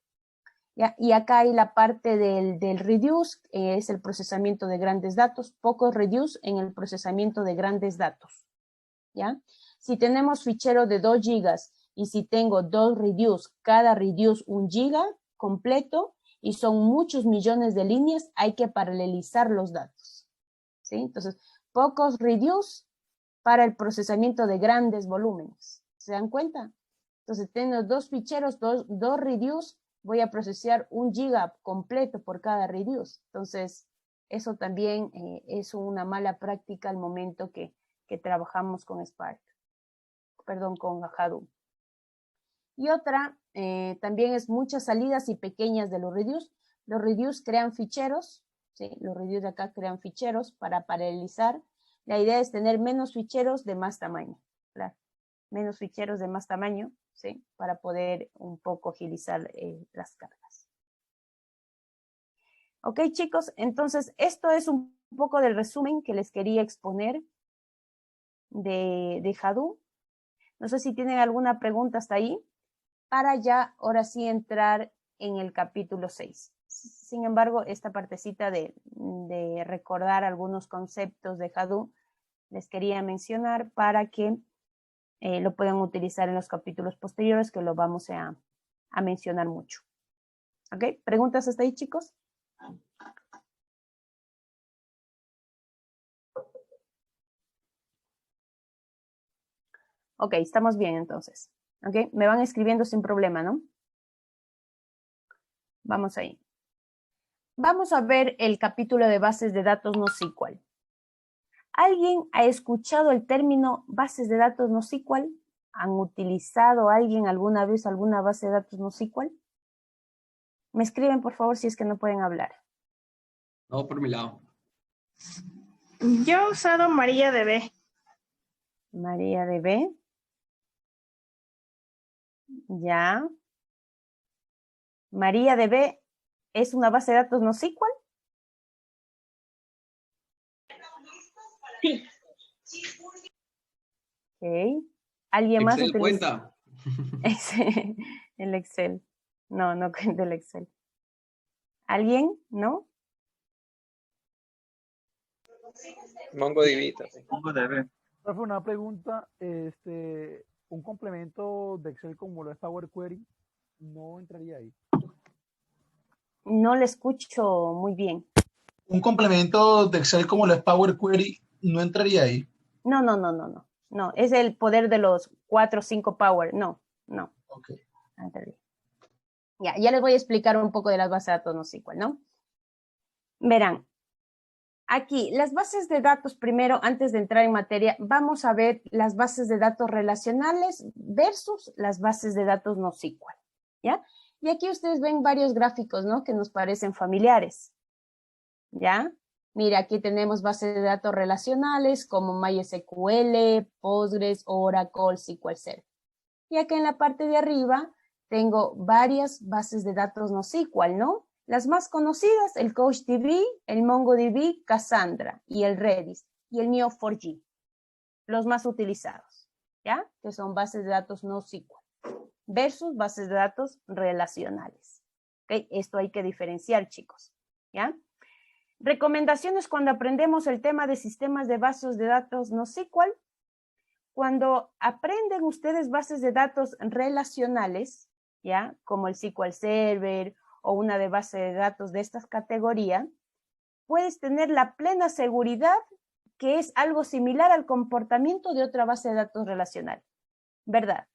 ¿Ya? Y acá hay la parte del reduce, es el procesamiento de grandes datos, pocos reduce en el procesamiento de grandes datos. ¿Ya? Si tenemos fichero de 2 gigas y si tengo 2 reduce, cada reduce 1 giga completo y son muchos millones de líneas, hay que paralelizar los datos. ¿Sí? Entonces, pocos reduce para el procesamiento de grandes volúmenes. ¿Se dan cuenta? Entonces, tengo 2 ficheros, 2 reduce, voy a procesar 1 giga completo por cada reduce. Entonces, eso también es una mala práctica al momento que trabajamos con Spark. Perdón, con Hadoop. Y otra, también es muchas salidas y pequeñas de los reduce. Los reduce crean ficheros, ¿sí? Los reduce de acá crean ficheros para paralelizar. La idea es tener menos ficheros de más tamaño, claro. Menos ficheros de más tamaño, ¿sí? Para poder un poco agilizar las cargas. Ok, chicos, entonces esto es un poco del resumen que les quería exponer de Hadoop. No sé si tienen alguna pregunta hasta ahí, para ya ahora sí entrar en el capítulo 6. Sin embargo, esta partecita de recordar algunos conceptos de Hadoop les quería mencionar para que lo puedan utilizar en los capítulos posteriores, que lo vamos a mencionar mucho. ¿Ok? ¿Preguntas hasta ahí, chicos? Ok, estamos bien entonces. ¿Ok? Me van escribiendo sin problema, ¿no? Vamos ahí. Vamos a ver el capítulo de bases de datos NoSQL. ¿Alguien ha escuchado el término bases de datos NoSQL? ¿Han utilizado alguien alguna vez alguna base de datos NoSQL? Me escriben, por favor, si es que no pueden hablar. No, por mi lado. Yo he usado MariaDB. MariaDB. Ya. MariaDB es una base de datos NoSQL. Sí. Ok. ¿Alguien más Excel utiliza? cuenta. El Excel. No, no cuenta el Excel. ¿Alguien? ¿No? MongoDB también. MongoDB. Profe, una pregunta, un complemento de Excel como lo es Power Query, ¿no entraría ahí? No le escucho muy bien. Un complemento de Excel como lo es Power Query, ¿no entraría ahí? No. No, es el poder de los 4 o 5 Power. No. Ok. Ya les voy a explicar un poco de las bases de datos NoSQL, ¿no? Verán, aquí, las bases de datos, primero, antes de entrar en materia, vamos a ver las bases de datos relacionales versus las bases de datos NoSQL, ¿ya? Y aquí ustedes ven varios gráficos, ¿no? Que nos parecen familiares, ¿ya? Mira, aquí tenemos bases de datos relacionales como MySQL, Postgres, Oracle, SQL Server. Y acá en la parte de arriba tengo varias bases de datos NoSQL, ¿no? Las más conocidas, el CouchDB, el MongoDB, Cassandra y el Redis y el Neo4j, los más utilizados, ¿ya? Que son bases de datos NoSQL versus bases de datos relacionales. ¿Ok? Esto hay que diferenciar, chicos, ¿ya? Recomendaciones cuando aprendemos el tema de sistemas de bases de datos NoSQL. Cuando aprenden ustedes bases de datos relacionales, ¿ya? Como el SQL Server o una de base de datos de esta categoría, puedes tener la plena seguridad que es algo similar al comportamiento de otra base de datos relacional, ¿verdad?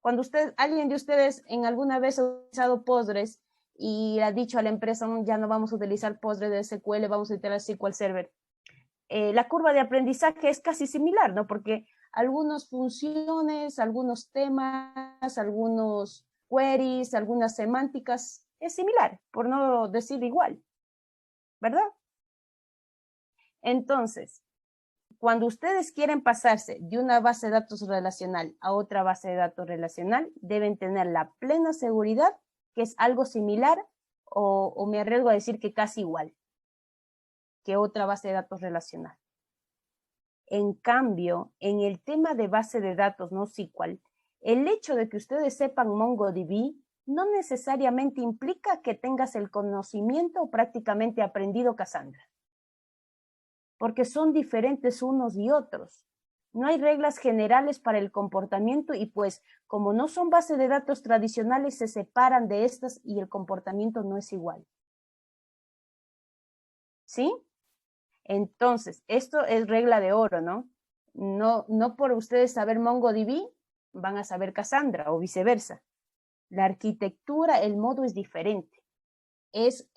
Cuando alguien de ustedes en alguna vez ha utilizado Postgres y ha dicho a la empresa, ya no vamos a utilizar Postgres de SQL, vamos a utilizar SQL Server, la curva de aprendizaje es casi similar, ¿no? Porque algunas funciones, algunos temas, algunos queries, algunas semánticas, es similar, por no decir igual, ¿verdad? Entonces, cuando ustedes quieren pasarse de una base de datos relacional a otra base de datos relacional, deben tener la plena seguridad que es algo similar o me arriesgo a decir que casi igual que otra base de datos relacional. En cambio, en el tema de base de datos NoSQL, el hecho de que ustedes sepan MongoDB no necesariamente implica que tengas el conocimiento o prácticamente aprendido Cassandra, porque son diferentes unos y otros. No hay reglas generales para el comportamiento y pues como no son bases de datos tradicionales, se separan de estas y el comportamiento no es igual. ¿Sí? Entonces, esto es regla de oro, ¿no? No por ustedes saber MongoDB, van a saber Cassandra o viceversa. La arquitectura, el modo es diferente. Es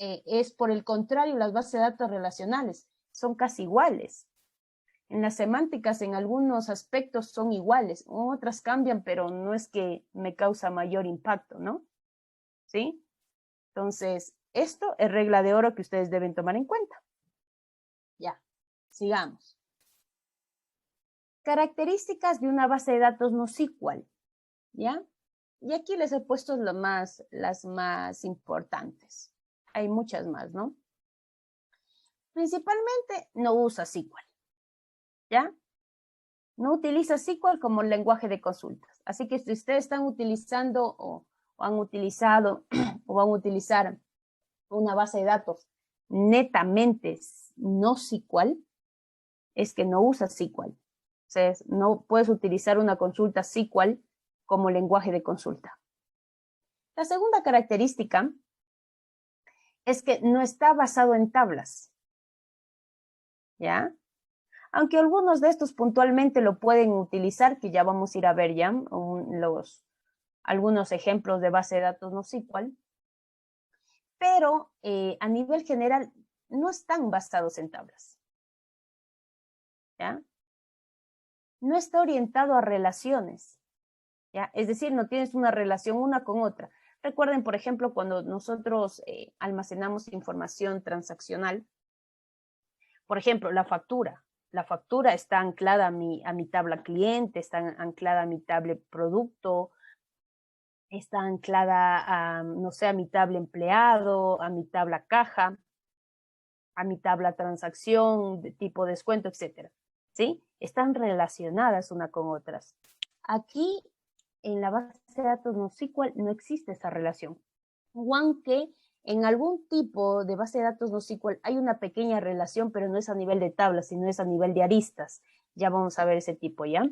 por el contrario, las bases de datos relacionales son casi iguales. En las semánticas, en algunos aspectos son iguales, otras cambian, pero no es que me causa mayor impacto, ¿no? ¿Sí? Entonces, esto es regla de oro que ustedes deben tomar en cuenta. Ya, sigamos. Características de una base de datos NoSQL, ¿ya? Y aquí les he puesto las más importantes. Hay muchas más, ¿no? Principalmente no usa SQL, ¿ya? No utiliza SQL como lenguaje de consultas. Así que si ustedes están utilizando o han utilizado o van a utilizar una base de datos netamente no SQL, es que no usa SQL. O sea, no puedes utilizar una consulta SQL como lenguaje de consulta. La segunda característica es que no está basado en tablas, ¿ya? Aunque algunos de estos puntualmente lo pueden utilizar, que ya vamos a ir a ver ya algunos ejemplos de base de datos NoSQL, pero a nivel general no están basados en tablas, ¿ya? No está orientado a relaciones, ¿ya? Es decir, no tienes una relación una con otra. Recuerden, por ejemplo, cuando nosotros almacenamos información transaccional, por ejemplo, la factura. La factura está anclada a mi tabla cliente, está anclada a mi tabla producto, está anclada a, no sé, a mi tabla empleado, a mi tabla caja, a mi tabla transacción, de tipo descuento, etcétera. ¿Sí? Están relacionadas una con otras. Aquí, en la base de datos NoSQL, no existe esa relación. Aunque en algún tipo de base de datos NoSQL hay una pequeña relación, pero no es a nivel de tablas, sino es a nivel de aristas. Ya vamos a ver ese tipo, ¿ya?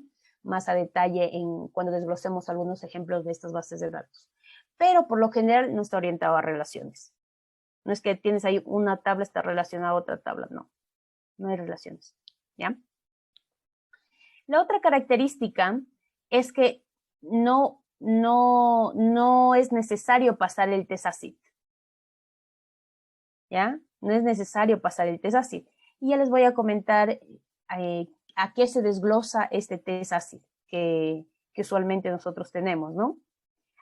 Más a detalle cuando desglosemos algunos ejemplos de estas bases de datos. Pero por lo general no está orientado a relaciones. No es que tienes ahí una tabla, está relacionada a otra tabla, no. No hay relaciones, ¿ya? La otra característica es que no es necesario pasar el test ACID, ¿ya? No es necesario pasar el test ACID. Y ya les voy a comentar a qué se desglosa este test ACID que usualmente nosotros tenemos, ¿no?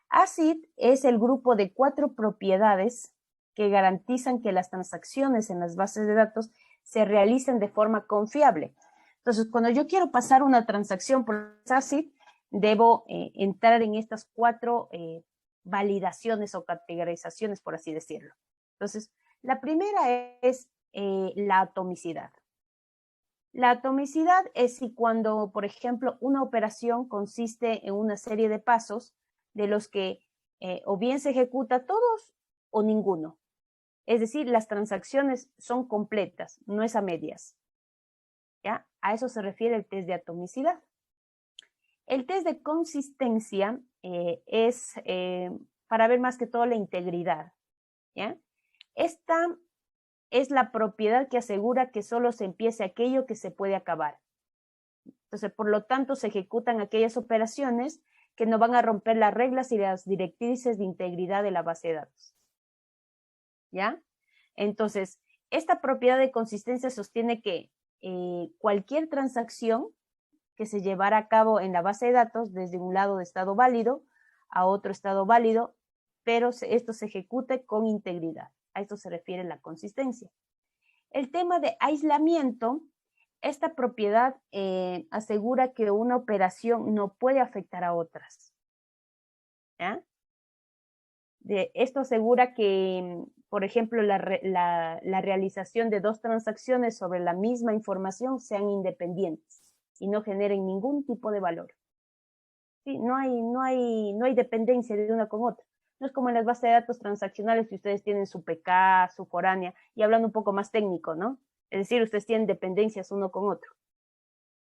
ACID es el grupo de 4 propiedades que garantizan que las transacciones en las bases de datos se realicen de forma confiable. Entonces, cuando yo quiero pasar una transacción por ACID, debo entrar en estas 4 validaciones o categorizaciones, por así decirlo. Entonces, la primera es la atomicidad. La atomicidad es si cuando, por ejemplo, una operación consiste en una serie de pasos de los que o bien se ejecuta todos o ninguno. Es decir, las transacciones son completas, no es a medias. ¿Ya? A eso se refiere el test de atomicidad. El test de consistencia es para ver más que todo la integridad, ¿ya? Esta es la propiedad que asegura que solo se empiece aquello que se puede acabar. Entonces, por lo tanto, se ejecutan aquellas operaciones que no van a romper las reglas y las directrices de integridad de la base de datos. ¿Ya? Entonces, esta propiedad de consistencia sostiene que cualquier transacción que se llevara a cabo en la base de datos desde un lado de estado válido a otro estado válido, pero esto se ejecute con integridad. A esto se refiere la consistencia. El tema de aislamiento, esta propiedad asegura que una operación no puede afectar a otras. ¿Ya? Esto asegura que, por ejemplo, la realización de dos transacciones sobre la misma información sean independientes y no generen ningún tipo de valor. Sí, no hay dependencia de una con otra. No es como en las bases de datos transaccionales que ustedes tienen su PK, su foránea, y hablando un poco más técnico, ¿no? Es decir, ustedes tienen dependencias uno con otro.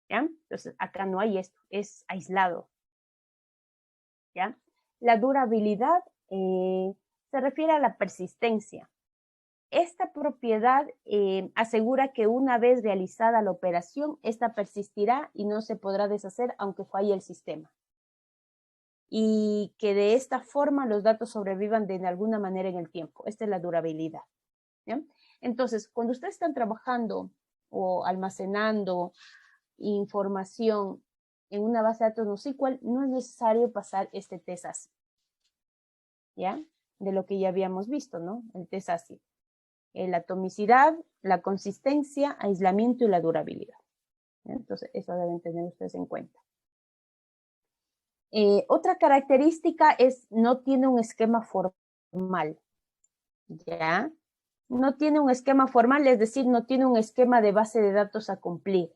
¿Ya? Entonces, acá no hay esto, es aislado. ¿Ya? La durabilidad se refiere a la persistencia. Esta propiedad asegura que una vez realizada la operación, esta persistirá y no se podrá deshacer aunque falle el sistema. Y que de esta forma los datos sobrevivan de alguna manera en el tiempo. Esta es la durabilidad. ¿Ya? Entonces, cuando ustedes están trabajando o almacenando información en una base de datos NoSQL, no es necesario pasar este test así. ¿Ya? De lo que ya habíamos visto, ¿no? El test así. La atomicidad, la consistencia, aislamiento y la durabilidad. ¿Ya? Entonces, eso deben tener ustedes en cuenta. Otra característica es no tiene un esquema formal. ¿Ya? No tiene un esquema formal, es decir, no tiene un esquema de base de datos a cumplir.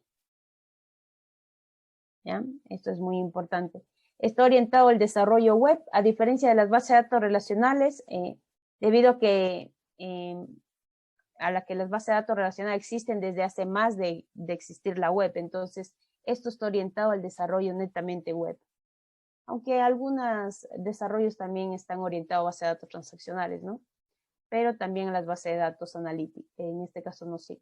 ¿Ya? Esto es muy importante. Está orientado al desarrollo web, a diferencia de las bases de datos relacionales, debido a que las bases de datos relacionales existen desde hace más de existir la web. Entonces, esto está orientado al desarrollo netamente web. Aunque algunos desarrollos también están orientados a bases de datos transaccionales, ¿no? Pero también a las bases de datos analíticas, en este caso NoSQL.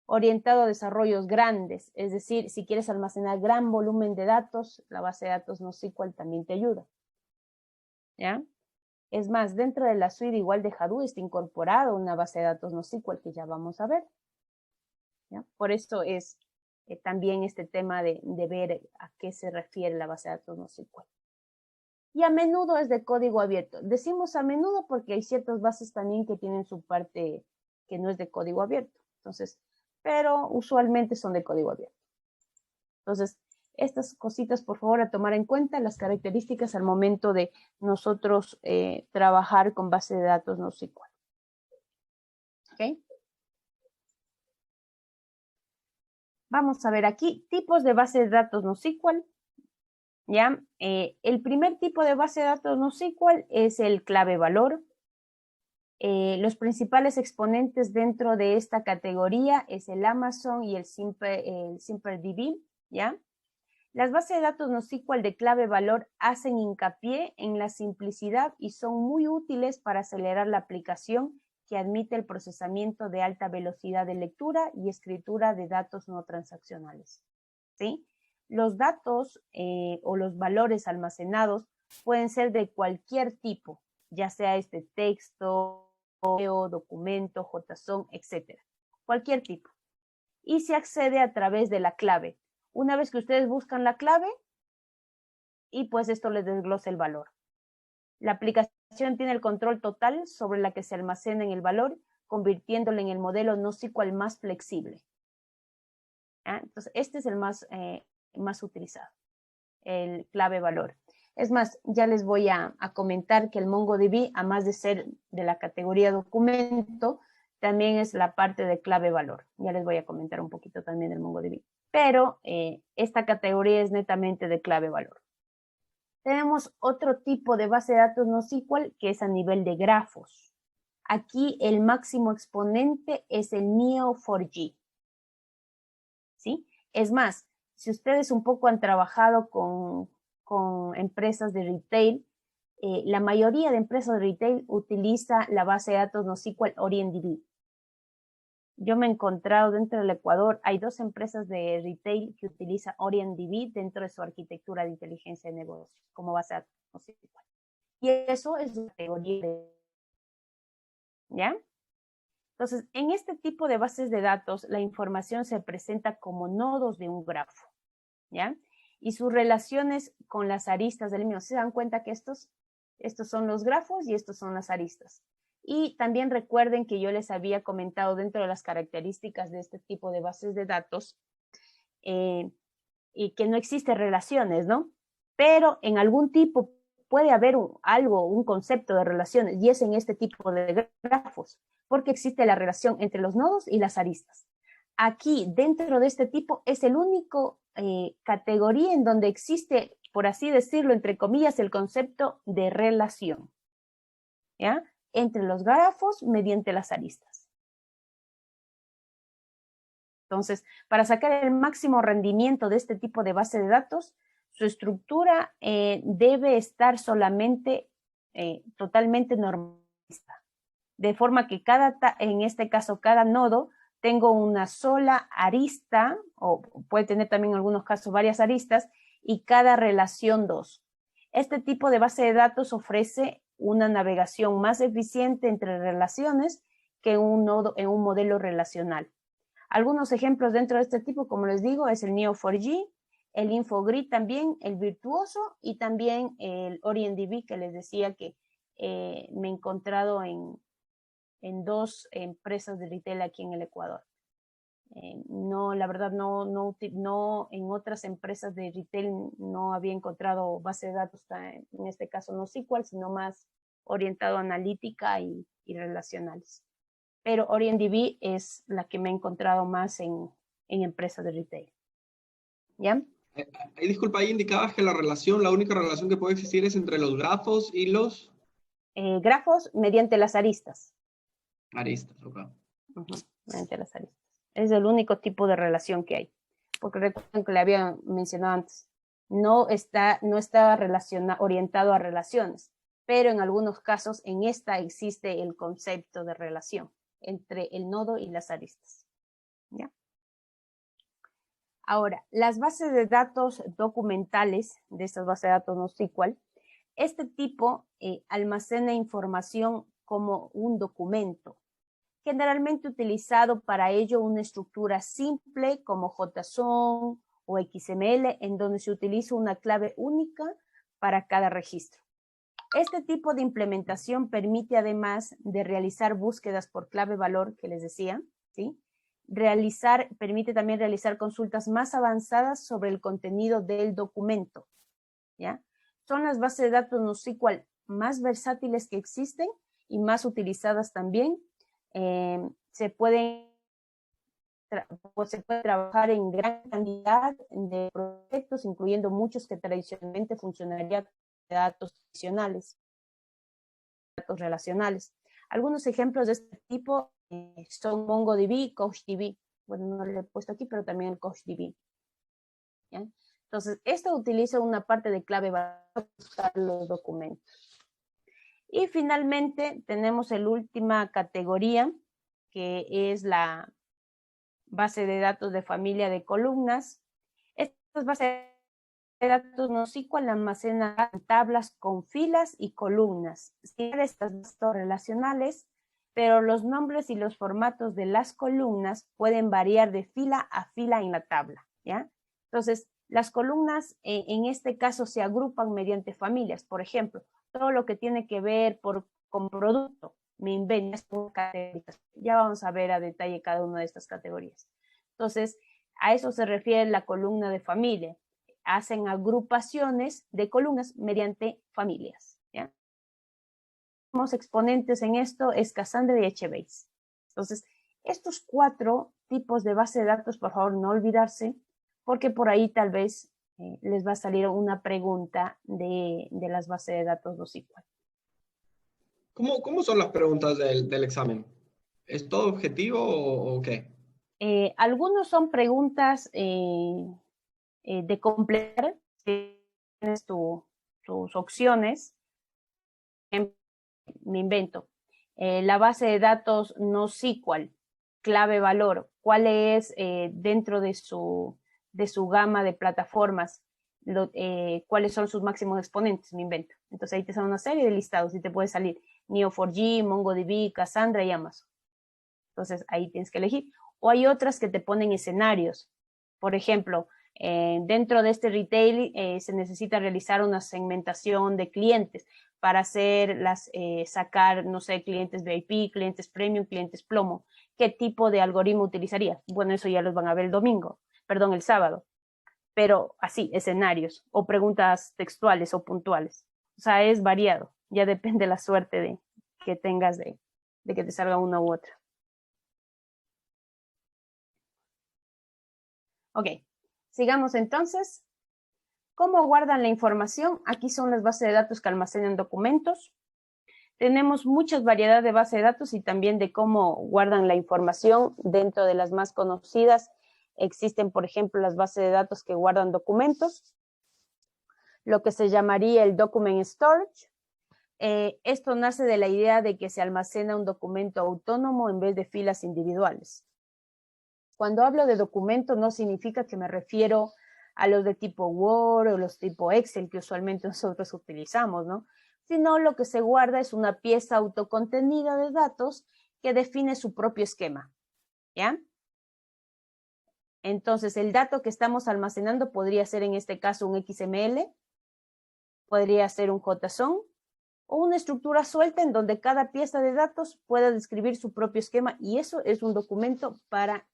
Orientado a desarrollos grandes, es decir, si quieres almacenar gran volumen de datos, la base de datos NoSQL también te ayuda. ¿Ya? Es más, dentro de la suite igual de Hadoop está incorporado una base de datos NoSQL que ya vamos a ver. ¿Ya? Por eso es también este tema de ver a qué se refiere la base de datos NoSQL. Y a menudo es de código abierto. Decimos a menudo porque hay ciertas bases también que tienen su parte que no es de código abierto. Entonces, pero usualmente son de código abierto. Entonces, estas cositas, por favor, a tomar en cuenta, las características al momento de nosotros trabajar con base de datos NoSQL. ¿Ok? Vamos a ver aquí, tipos de base de datos NoSQL. ¿Ya? El primer tipo de base de datos NoSQL es el clave valor. Los principales exponentes dentro de esta categoría es el Amazon y el SimpleDB, ¿ya? Las bases de datos NoSQL de clave valor hacen hincapié en la simplicidad y son muy útiles para acelerar la aplicación que admite el procesamiento de alta velocidad de lectura y escritura de datos no transaccionales, ¿sí? Los datos o los valores almacenados pueden ser de cualquier tipo, ya sea texto, video, documento, JSON, etc. Cualquier tipo. Y se accede a través de la clave. Una vez que ustedes buscan la clave, y pues esto les desglosa el valor. La aplicación tiene el control total sobre la que se almacena en el valor, convirtiéndolo en el modelo NoSQL más flexible. ¿Ah? Entonces, este es el más utilizado, el clave valor. Es más, ya les voy a comentar que el MongoDB, además de ser de la categoría documento, también es la parte de clave valor. Ya les voy a comentar un poquito también del MongoDB. Pero esta categoría es netamente de clave valor. Tenemos otro tipo de base de datos NoSQL que es a nivel de grafos. Aquí el máximo exponente es el Neo4j. ¿Sí? Es más, si ustedes un poco han trabajado con empresas de retail, la mayoría de empresas de retail utiliza la base de datos NoSQL OrientDB. Yo me he encontrado dentro del Ecuador, hay 2 empresas de retail que utilizan OrientDB dentro de su arquitectura de inteligencia de negocios como base de datos NoSQL. Y eso es una categoría de... ¿Ya? Entonces, en este tipo de bases de datos, la información se presenta como nodos de un grafo, ¿ya? Y sus relaciones con las aristas del mismo. ¿Se dan cuenta que estos son los grafos y estos son las aristas? Y también recuerden que yo les había comentado dentro de las características de este tipo de bases de datos y que no existen relaciones, ¿no? Pero en algún tipo puede haber un concepto de relaciones, y es en este tipo de grafos, porque existe la relación entre los nodos y las aristas. Aquí, dentro de este tipo, es el único categoría en donde existe, por así decirlo, entre comillas, el concepto de relación, ¿ya? Entre los grafos mediante las aristas. Entonces, para sacar el máximo rendimiento de este tipo de base de datos, su estructura debe estar solamente totalmente normalista, de forma que en este caso, cada nodo tengo una sola arista, o puede tener también en algunos casos varias aristas, y cada relación 2. Este tipo de base de datos ofrece una navegación más eficiente entre relaciones que un nodo en un modelo relacional. Algunos ejemplos dentro de este tipo, como les digo, es el Neo4j, el InfoGrid también, el Virtuoso y también el OrientDB, que les decía que me he encontrado en 2 empresas de retail aquí en el Ecuador. No, la verdad, no, en otras empresas de retail no había encontrado base de datos, en este caso no SQL, sino más orientado a analítica y relacionales. Pero OrientDB es la que me he encontrado más en empresas de retail. ¿Ya? Disculpa, ahí indicabas que la única relación que puede existir es entre los grafos y los... grafos mediante las aristas. Aristas, ok. Mediante las aristas. Es el único tipo de relación que hay. Porque recuerden que le había mencionado antes, no está orientado a relaciones, pero en algunos casos en esta existe el concepto de relación entre el nodo y las aristas. ¿Ya? Ahora, las bases de datos documentales, de estas bases de datos NoSQL, este tipo almacena información como un documento, generalmente utilizado para ello una estructura simple como JSON o XML, en donde se utiliza una clave única para cada registro. Este tipo de implementación permite, además de realizar búsquedas por clave valor, que les decía, ¿sí? Permite también realizar consultas más avanzadas sobre el contenido del documento, ¿ya? Son las bases de datos NoSQL más versátiles que existen y más utilizadas también. Se puede trabajar en gran cantidad de proyectos, incluyendo muchos que tradicionalmente funcionarían de datos adicionales, datos relacionales. Algunos ejemplos de este tipo son MongoDB, CouchDB. Bueno, no lo he puesto aquí, pero también el CouchDB. ¿Ya? Entonces, esto utiliza una parte de clave para buscar los documentos. Y finalmente tenemos la última categoría, que es la base de datos de familia de columnas. Estas bases de datos NoSQL almacenan tablas con filas y columnas. Estas datos relacionales, pero los nombres y los formatos de las columnas pueden variar de fila a fila en la tabla, ¿ya? Entonces, las columnas en este caso se agrupan mediante familias. Por ejemplo, todo lo que tiene que ver con producto, me invento categorías. Ya vamos a ver a detalle cada una de estas categorías. Entonces, a eso se refiere la columna de familia. Hacen agrupaciones de columnas mediante familias, ¿ya? Los exponentes en esto es Cassandra y HBase. Entonces, estos 4 tipos de base de datos, por favor, no olvidarse, porque por ahí tal vez les va a salir una pregunta de las bases de datos NoSQL. ¿Cómo son las preguntas del examen? ¿Es todo objetivo o qué? Algunos son preguntas de completar, tienes tus opciones. Me invento. La base de datos NoSQL, clave valor, ¿cuál es dentro de su gama de plataformas? ¿Cuáles son sus máximos exponentes? Me invento. Entonces ahí te sale una serie de listados y te puede salir Neo4j, MongoDB, Cassandra y Amazon. Entonces, ahí tienes que elegir. O hay otras que te ponen escenarios. Por ejemplo, dentro de este retail se necesita realizar una segmentación de clientes para sacar, no sé, clientes VIP, clientes premium, clientes plomo. ¿Qué tipo de algoritmo utilizaría? Bueno, eso ya los van a ver el sábado. Pero así, escenarios o preguntas textuales o puntuales. O sea, es variado. Ya depende la suerte que tengas de que te salga una u otra. Ok, sigamos entonces. ¿Cómo guardan la información? Aquí son las bases de datos que almacenan documentos. Tenemos muchas variedades de bases de datos y también de cómo guardan la información. Dentro de las más conocidas existen, por ejemplo, las bases de datos que guardan documentos, lo que se llamaría el document storage. Esto nace de la idea de que se almacena un documento autónomo en vez de filas individuales. Cuando hablo de documento no significa que me refiero a los de tipo Word o los tipo Excel que usualmente nosotros utilizamos, ¿no? Sino lo que se guarda es una pieza autocontenida de datos que define su propio esquema, ¿ya? Entonces, el dato que estamos almacenando podría ser en este caso un XML, podría ser un JSON o una estructura suelta en donde cada pieza de datos pueda describir su propio esquema y eso es un documento para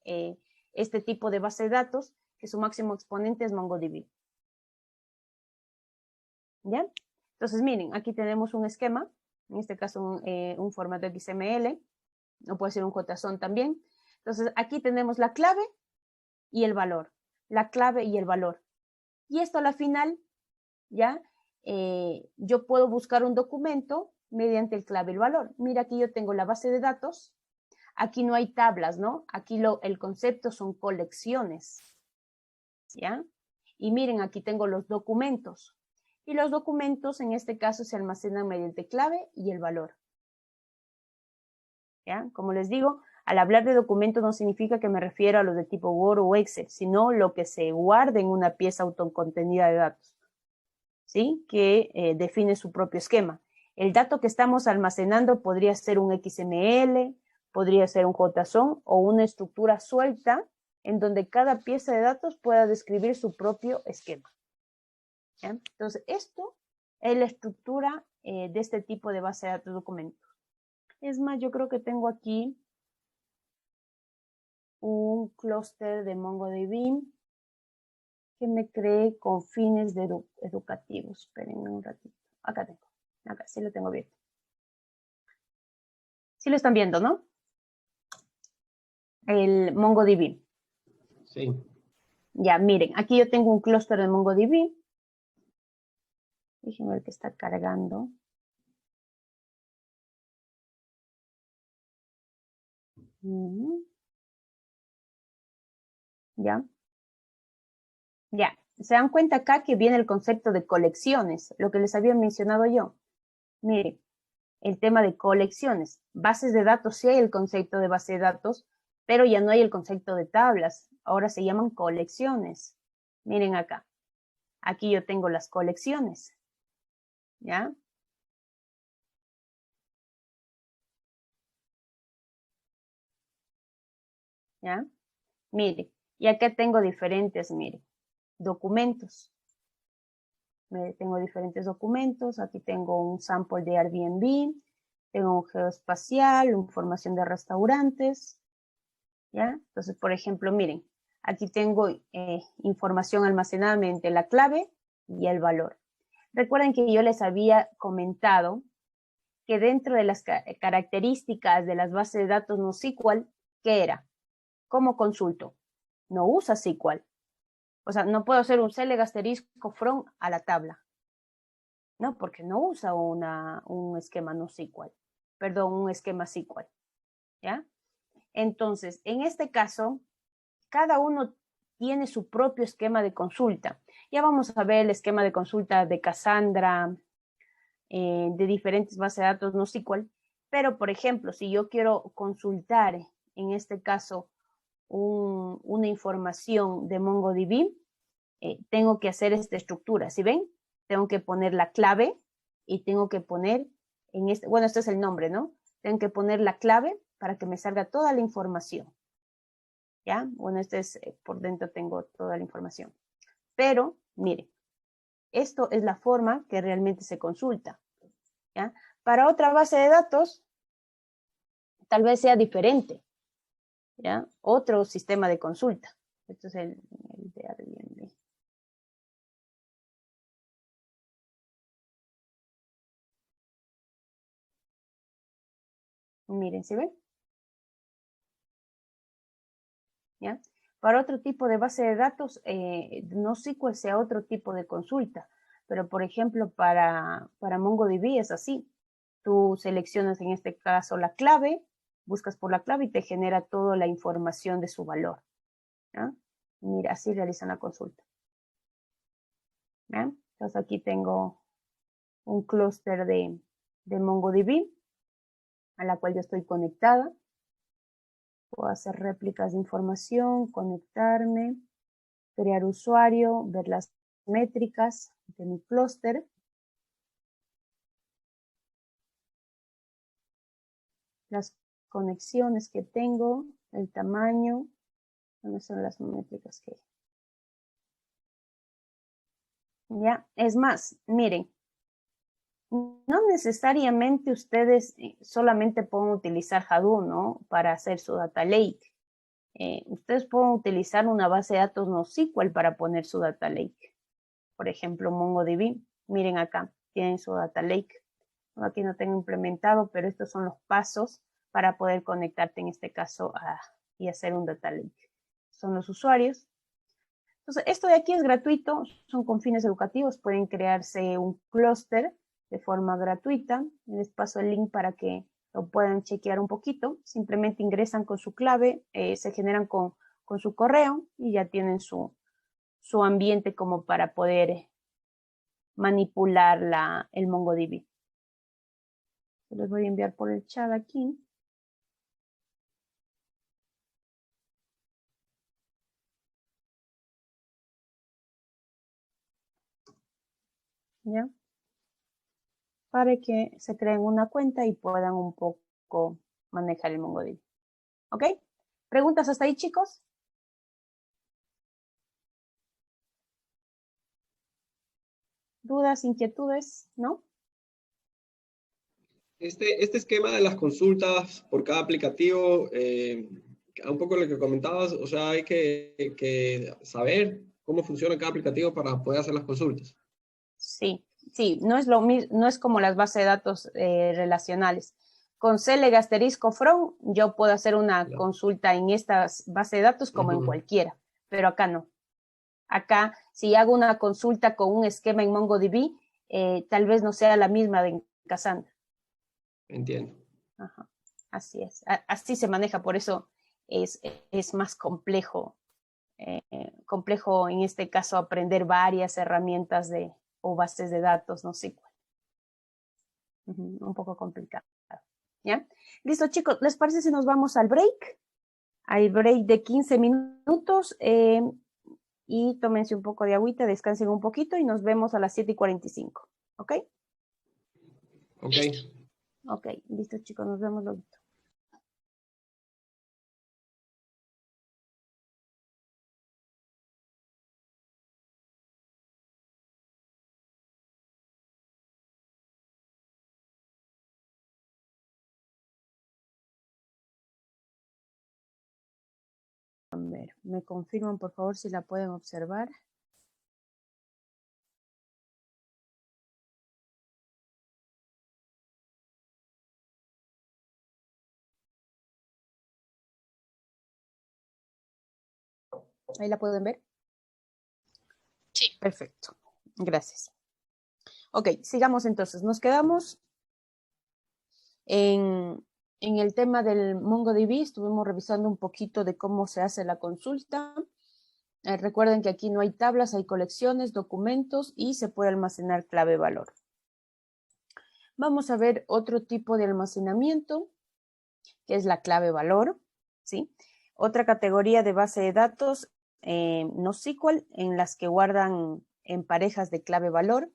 este tipo de base de datos que su máximo exponente es MongoDB. ¿Ya? Entonces, miren, aquí tenemos un esquema, en este caso un formato XML, o puede ser un JSON también. Entonces, aquí tenemos la clave y el valor, la clave y el valor. Y esto a la final, ¿ya? Yo puedo buscar un documento mediante el clave y el valor. Mira, aquí yo tengo la base de datos. Aquí no hay tablas, ¿no? Aquí el concepto son colecciones, ¿ya? Y miren, aquí tengo los documentos. Y los documentos, en este caso, se almacenan mediante clave y el valor. ¿Ya? Como les digo, al hablar de documento no significa que me refiero a los de tipo Word o Excel, sino lo que se guarda en una pieza autocontenida de datos, ¿sí? Que define su propio esquema. El dato que estamos almacenando podría ser un XML, podría ser un JSON o una estructura suelta en donde cada pieza de datos pueda describir su propio esquema. ¿Ya? Entonces, esto es la estructura de este tipo de base de datos documentos. Es más, yo creo que tengo aquí un clúster de MongoDB que me creé con fines educativos. Espérenme un ratito. Acá tengo. Acá sí lo tengo abierto. Sí lo están viendo, ¿no? El MongoDB. Sí. Ya, miren, aquí yo tengo un clúster de MongoDB. Déjenme ver que está cargando. ¿Ya? Ya, se dan cuenta acá que viene el concepto de colecciones, lo que les había mencionado yo. Miren, el tema de colecciones. Bases de datos, sí hay el concepto de base de datos, pero ya no hay el concepto de tablas. Ahora se llaman colecciones. Miren acá. Aquí yo tengo las colecciones. ¿Ya? ¿Ya? Mire, y acá tengo diferentes, mire, documentos. Tengo diferentes documentos. Aquí tengo un sample de Airbnb, tengo un geoespacial, información de restaurantes. ¿Ya? Entonces, por ejemplo, miren, aquí tengo información almacenada mediante la clave y el valor. Recuerden que yo les había comentado que dentro de las características de las bases de datos NoSQL, ¿qué era? ¿Cómo consulto? No usa SQL. O sea, no puedo hacer un select asterisco from a la tabla. No, porque no usa un esquema NoSQL. Perdón, un esquema SQL. ¿Ya? Entonces, en este caso, cada uno tiene su propio esquema de consulta. Ya vamos a ver el esquema de consulta de Cassandra, de diferentes bases de datos NoSQL. Pero, por ejemplo, si yo quiero consultar, en este caso, una información de MongoDB, tengo que hacer esta estructura. ¿Sí ven? Tengo que poner la clave y tengo que poner, bueno, este es el nombre, ¿no? Tengo que poner la clave para que me salga toda la información. ¿Ya? Bueno, por dentro tengo toda la información. Pero, miren, esto es la forma que realmente se consulta. ¿Ya? Para otra base de datos, tal vez sea diferente. ¿Ya? Otro sistema de consulta. Esto es el de Airbnb. Miren, ¿se ven? ¿Ya? Para otro tipo de base de datos, no SQL sea otro tipo de consulta, pero por ejemplo para MongoDB es así. Tú seleccionas en este caso la clave, buscas por la clave y te genera toda la información de su valor. ¿Ya? Mira, así realizan la consulta. ¿Ya? Entonces aquí tengo un clúster de MongoDB a la cual yo estoy conectada. Puedo hacer réplicas de información, conectarme, crear usuario, ver las métricas de mi clúster. Las conexiones que tengo, el tamaño, ¿dónde son las métricas que hay? Ya, es más, miren, no necesariamente ustedes solamente pueden utilizar Hadoop, ¿no? Para hacer su data lake. Ustedes pueden utilizar una base de datos NoSQL para poner su data lake. Por ejemplo, MongoDB. Miren acá, tienen su data lake. Aquí no tengo implementado, pero estos son los pasos para poder conectarte en este caso y hacer un data lake. Son los usuarios. Entonces, esto de aquí es gratuito, son con fines educativos, pueden crearse un clúster de forma gratuita. Les paso el link para que lo puedan chequear un poquito. Simplemente ingresan con su clave, se generan con su correo y ya tienen su ambiente como para poder manipular el MongoDB. Les voy a enviar por el chat aquí. ¿Ya? Para que se creen una cuenta y puedan un poco manejar el MongoDB. ¿Ok? ¿Preguntas hasta ahí, chicos? ¿Dudas, inquietudes? ¿No? Este esquema de las consultas por cada aplicativo, un poco lo que comentabas, o sea, hay que saber cómo funciona cada aplicativo para poder hacer las consultas. Sí, no es lo mismo, no es como las bases de datos relacionales. Con Select asterisco from, yo puedo hacer una consulta en estas bases de datos como en cualquiera, pero acá no. Acá, si hago una consulta con un esquema en MongoDB, tal vez no sea la misma de Cassandra. Entiendo. Ajá, así es. Así se maneja, por eso es más complejo. Complejo en este caso aprender varias herramientas o bases de datos, no SQL. Un poco complicado. ¿Ya? Listo, chicos, ¿les parece si nos vamos al break? Al break de 15 minutos y tómense un poco de agüita, descansen un poquito y nos vemos a las 7:45. ¿Ok? Ok. Ok, listo, chicos, nos vemos luego. A ver, me confirman por favor si la pueden observar. ¿Ahí la pueden ver? Sí. Perfecto, gracias. Ok, sigamos entonces. Nos quedamos en el tema del MongoDB. Estuvimos revisando un poquito de cómo se hace la consulta. Recuerden que aquí no hay tablas, hay colecciones, documentos y se puede almacenar clave valor. Vamos a ver otro tipo de almacenamiento, que es la clave valor, ¿sí? Otra categoría de base de datos, NoSQL, en las que guardan en parejas de clave valor.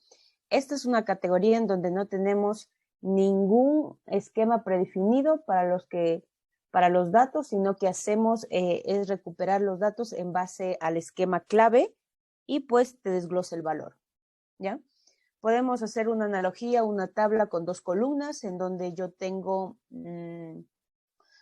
Esta es una categoría en donde no tenemos ningún esquema predefinido para los que para los datos, sino que hacemos es recuperar los datos en base al esquema clave y pues te desglosa el valor, ¿ya? Podemos hacer una analogía, una tabla con 2 columnas en donde yo tengo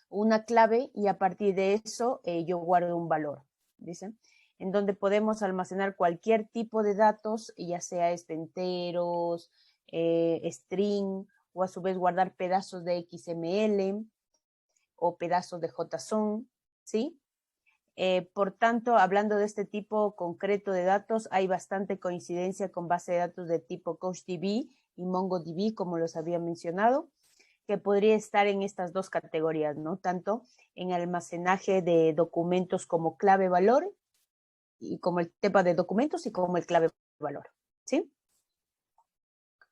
una clave y a partir de eso yo guardo un valor, ¿dice? En donde podemos almacenar cualquier tipo de datos, ya sea enteros, string, o a su vez guardar pedazos de XML o pedazos de JSON, ¿sí? Por tanto, hablando de este tipo concreto de datos, hay bastante coincidencia con base de datos de tipo CouchDB y MongoDB, como los había mencionado, que podría estar en estas dos categorías, ¿no? Tanto en almacenaje de documentos como clave-valor, y como el tema de documentos y como el clave-valor, ¿sí?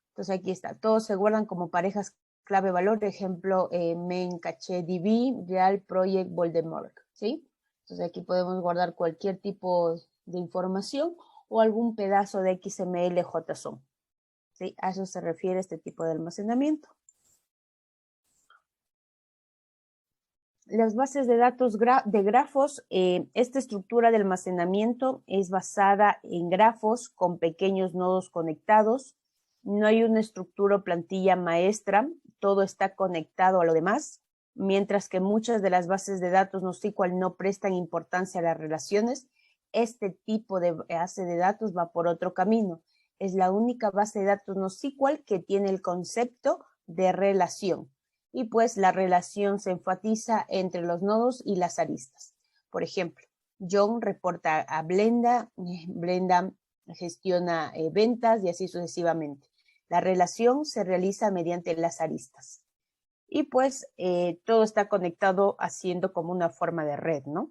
Entonces aquí está, todos se guardan como parejas clave-valor, ejemplo, main caché DB, real project Voldemort, ¿sí? Entonces aquí podemos guardar cualquier tipo de información o algún pedazo de XML JSON, ¿sí? A eso se refiere este tipo de almacenamiento. Las bases de datos de grafos, esta estructura de almacenamiento es basada en grafos con pequeños nodos conectados. No hay una estructura o plantilla maestra, todo está conectado a lo demás, mientras que muchas de las bases de datos NoSQL no prestan importancia a las relaciones. Este tipo de base de datos va por otro camino. Es la única base de datos NoSQL que tiene el concepto de relación. Y pues la relación se enfatiza entre los nodos y las aristas. Por ejemplo, John reporta a Blenda, Blenda gestiona ventas y así sucesivamente. La relación se realiza mediante las aristas. Y pues todo está conectado haciendo como una forma de red, ¿no?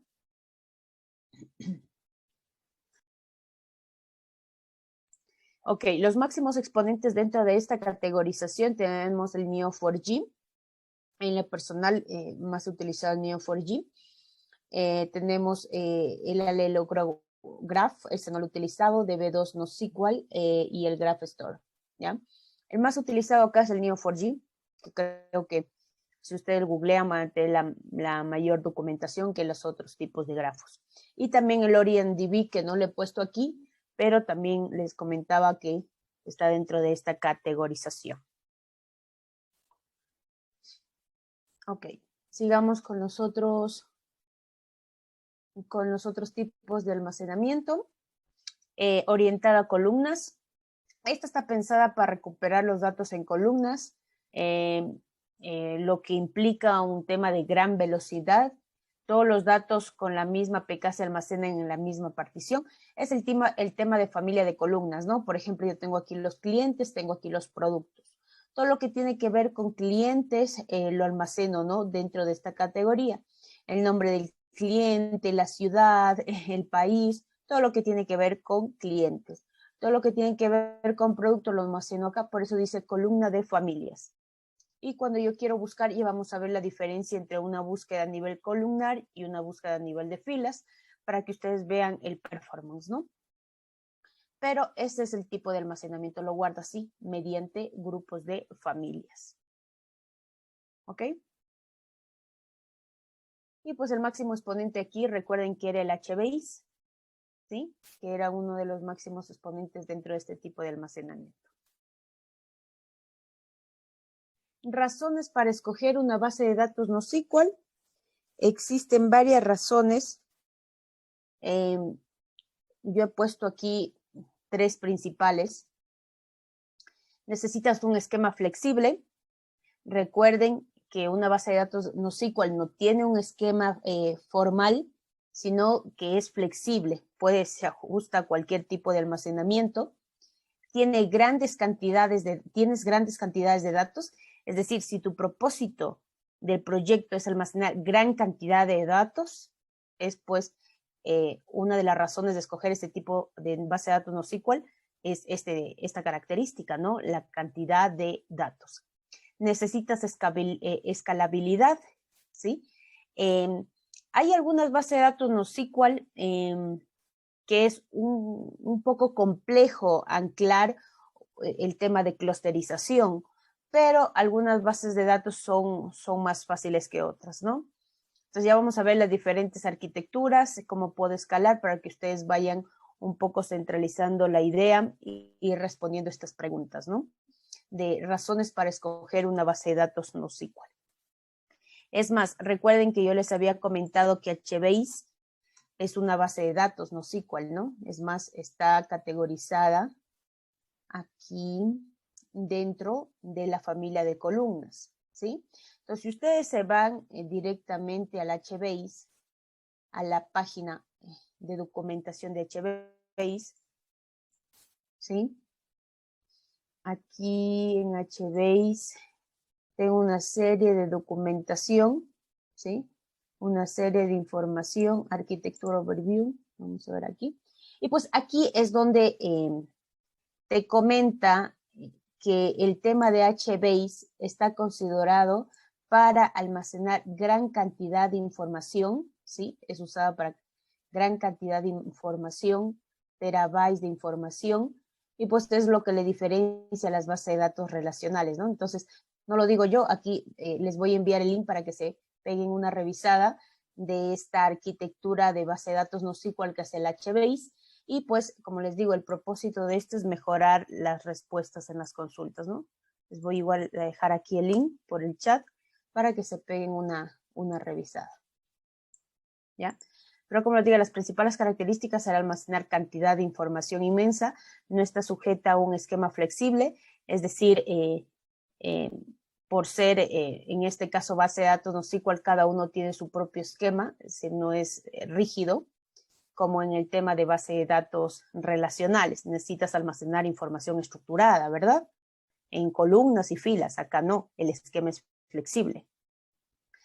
Ok, los máximos exponentes dentro de esta categorización tenemos el Neo4j. En lo personal, más utilizado el Neo4j. Tenemos el Alelograph, ese no lo he utilizado, DB2 NoSQL y el Graph Store, ¿ya? El más utilizado acá es el Neo4j, que creo que si ustedes googlean van a tener la mayor documentación que los otros tipos de grafos. Y también el OrientDB, que no le he puesto aquí, pero también les comentaba que está dentro de esta categorización. Ok, sigamos con los otros tipos de almacenamiento. Orientada a columnas. Esta está pensada para recuperar los datos en columnas, lo que implica un tema de gran velocidad. Todos los datos con la misma PK se almacenan en la misma partición. Es el tema de familia de columnas, ¿no? Por ejemplo, yo tengo aquí los clientes, tengo aquí los productos. Todo lo que tiene que ver con clientes lo almaceno, ¿no? Dentro de esta categoría. El nombre del cliente, la ciudad, el país, todo lo que tiene que ver con clientes. Todo lo que tiene que ver con productos lo almaceno acá, por eso dice columna de familias. Y cuando yo quiero buscar, ya vamos a ver la diferencia entre una búsqueda a nivel columnar y una búsqueda a nivel de filas, para que ustedes vean el performance, ¿no? Pero este es el tipo de almacenamiento, lo guardo así, mediante grupos de familias. ¿Ok? Y pues el máximo exponente aquí, recuerden que era el HBase, ¿sí? Que era uno de los máximos exponentes dentro de este tipo de almacenamiento. Razones para escoger una base de datos NoSQL. Existen varias razones. Yo he puesto aquí 3 principales. Necesitas un esquema flexible. Recuerden que una base de datos NoSQL no tiene un esquema formal, sino que es flexible. Se ajusta a cualquier tipo de almacenamiento. Tienes grandes cantidades de datos. Es decir, si tu propósito del proyecto es almacenar gran cantidad de datos, es pues una de las razones de escoger este tipo de base de datos NoSQL es esta característica, ¿no? La cantidad de datos. Necesitas escalabilidad, ¿sí? Hay algunas bases de datos NoSQL que es un poco complejo anclar el tema de clusterización, pero algunas bases de datos son más fáciles que otras, ¿no? Entonces ya vamos a ver las diferentes arquitecturas, cómo puedo escalar para que ustedes vayan un poco centralizando la idea y respondiendo estas preguntas, ¿no? De razones para escoger una base de datos NoSQL. Es más, recuerden que yo les había comentado que HBase es una base de datos NoSQL, ¿no? Es más, está categorizada aquí dentro de la familia de columnas, ¿sí? Entonces, si ustedes se van directamente al HBase, a la página de documentación de HBase, ¿sí? Aquí en HBase tengo una serie de documentación, ¿sí? Una serie de información, Architecture Overview, vamos a ver aquí. Y pues aquí es donde te comenta que el tema de HBase está considerado para almacenar gran cantidad de información, ¿sí? Es usada para gran cantidad de información, terabytes de información, y pues es lo que le diferencia a las bases de datos relacionales, ¿no? Entonces, no lo digo yo, aquí les voy a enviar el link para que se peguen una revisada de esta arquitectura de base de datos NoSQL que hace el HBase, y pues, como les digo, el propósito de esto es mejorar las respuestas en las consultas, ¿no? Les voy igual a dejar aquí el link por el chat para que se peguen una revisada, ¿ya? Pero como les digo, las principales características al almacenar cantidad de información inmensa, no está sujeta a un esquema flexible, es decir, por ser, en este caso, base de datos NoSQL, cada uno tiene su propio esquema, no es rígido, como en el tema de base de datos relacionales. Necesitas almacenar información estructurada, ¿verdad? En columnas y filas. Acá no, el esquema es flexible.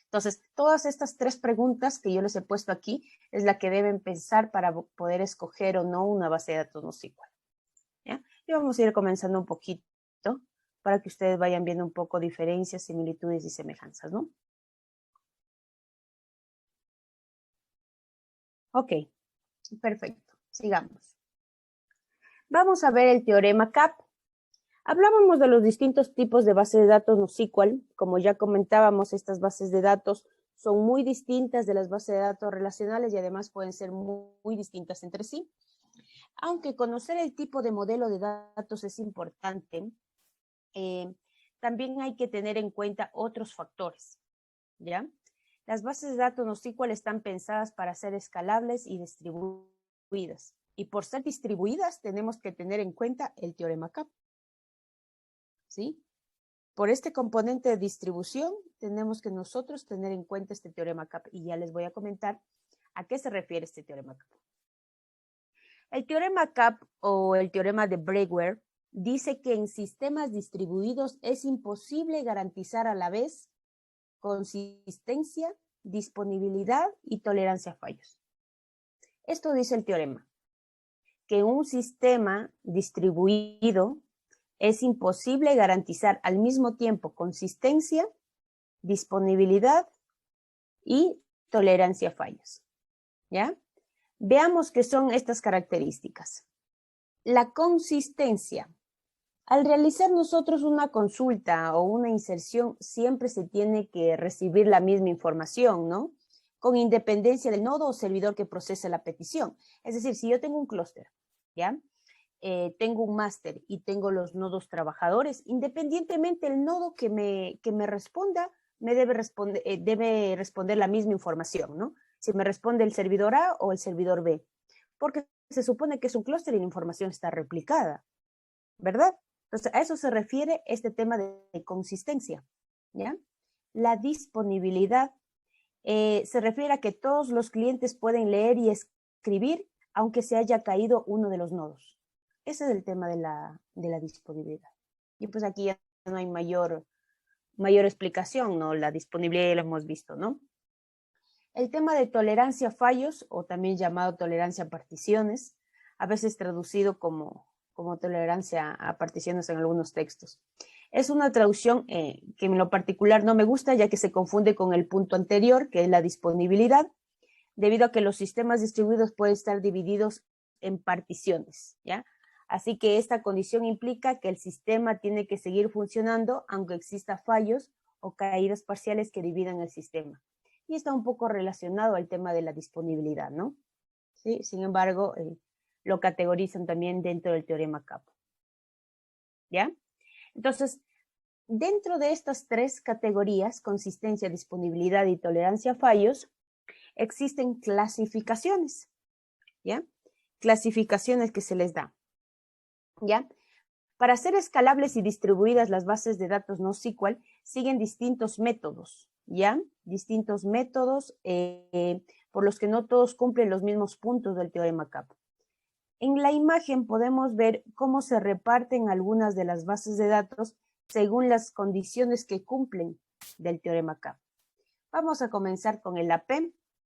Entonces, todas estas tres preguntas que yo les he puesto aquí es la que deben pensar para poder escoger o no una base de datos NoSQL, ¿ya? Y vamos a ir comenzando un poquito para que ustedes vayan viendo un poco diferencias, similitudes y semejanzas, ¿no? Ok. Perfecto, sigamos. Vamos a ver el teorema CAP. Hablábamos de los distintos tipos de bases de datos NoSQL. Como ya comentábamos, estas bases de datos son muy distintas de las bases de datos relacionales y además pueden ser muy distintas entre sí. Aunque conocer el tipo de modelo de datos es importante, también hay que tener en cuenta otros factores, ¿ya? Las bases de datos NoSQL están pensadas para ser escalables y distribuidas. Y por ser distribuidas, tenemos que tener en cuenta el teorema CAP, ¿sí? Por este componente de distribución, tenemos que nosotros tener en cuenta este teorema CAP. Y ya les voy a comentar a qué se refiere este teorema CAP. El teorema CAP o el teorema de Bregwer dice que en sistemas distribuidos es imposible garantizar a la vez consistencia, disponibilidad y tolerancia a fallos. Esto dice el teorema, que en un sistema distribuido es imposible garantizar al mismo tiempo consistencia, disponibilidad y tolerancia a fallos, ¿ya? Veamos qué son estas características. La consistencia. Al realizar nosotros una consulta o una inserción, siempre se tiene que recibir la misma información, ¿no? Con independencia del nodo o servidor que procese la petición. Es decir, si yo tengo un clúster, ¿ya? Tengo un máster y tengo los nodos trabajadores, independientemente del nodo que me responda, me debe responder la misma información, ¿no? Si me responde el servidor A o el servidor B, porque se supone que es un clúster y la información está replicada, ¿verdad? Entonces, a eso se refiere este tema de consistencia, ¿ya? La disponibilidad se refiere a que todos los clientes pueden leer y escribir aunque se haya caído uno de los nodos. Ese es el tema de la disponibilidad. Y pues aquí ya no hay mayor explicación, ¿no? La disponibilidad ya lo hemos visto, ¿no? El tema de tolerancia a fallos, o también llamado tolerancia a particiones, a veces traducido como tolerancia a particiones en algunos textos. Es una traducción que en lo particular no me gusta, ya que se confunde con el punto anterior, que es la disponibilidad, debido a que los sistemas distribuidos pueden estar divididos en particiones, ¿ya? Así que esta condición implica que el sistema tiene que seguir funcionando aunque exista fallos o caídas parciales que dividan el sistema. y está un poco relacionado al tema de la disponibilidad, ¿no? ¿Sí? Sin embargo, lo categorizan también dentro del teorema Kappa. ¿Ya? Entonces, dentro de estas tres categorías, consistencia, disponibilidad y tolerancia a fallos, existen clasificaciones, ¿ya? Clasificaciones que se les da, ¿ya? Para hacer escalables y distribuidas las bases de datos NoSQL, siguen distintos métodos, ¿ya? Distintos métodos por los que no todos cumplen los mismos puntos del teorema Kappa. En la imagen podemos ver cómo se reparten algunas de las bases de datos según las condiciones que cumplen del teorema Kappa. Vamos a comenzar con el AP.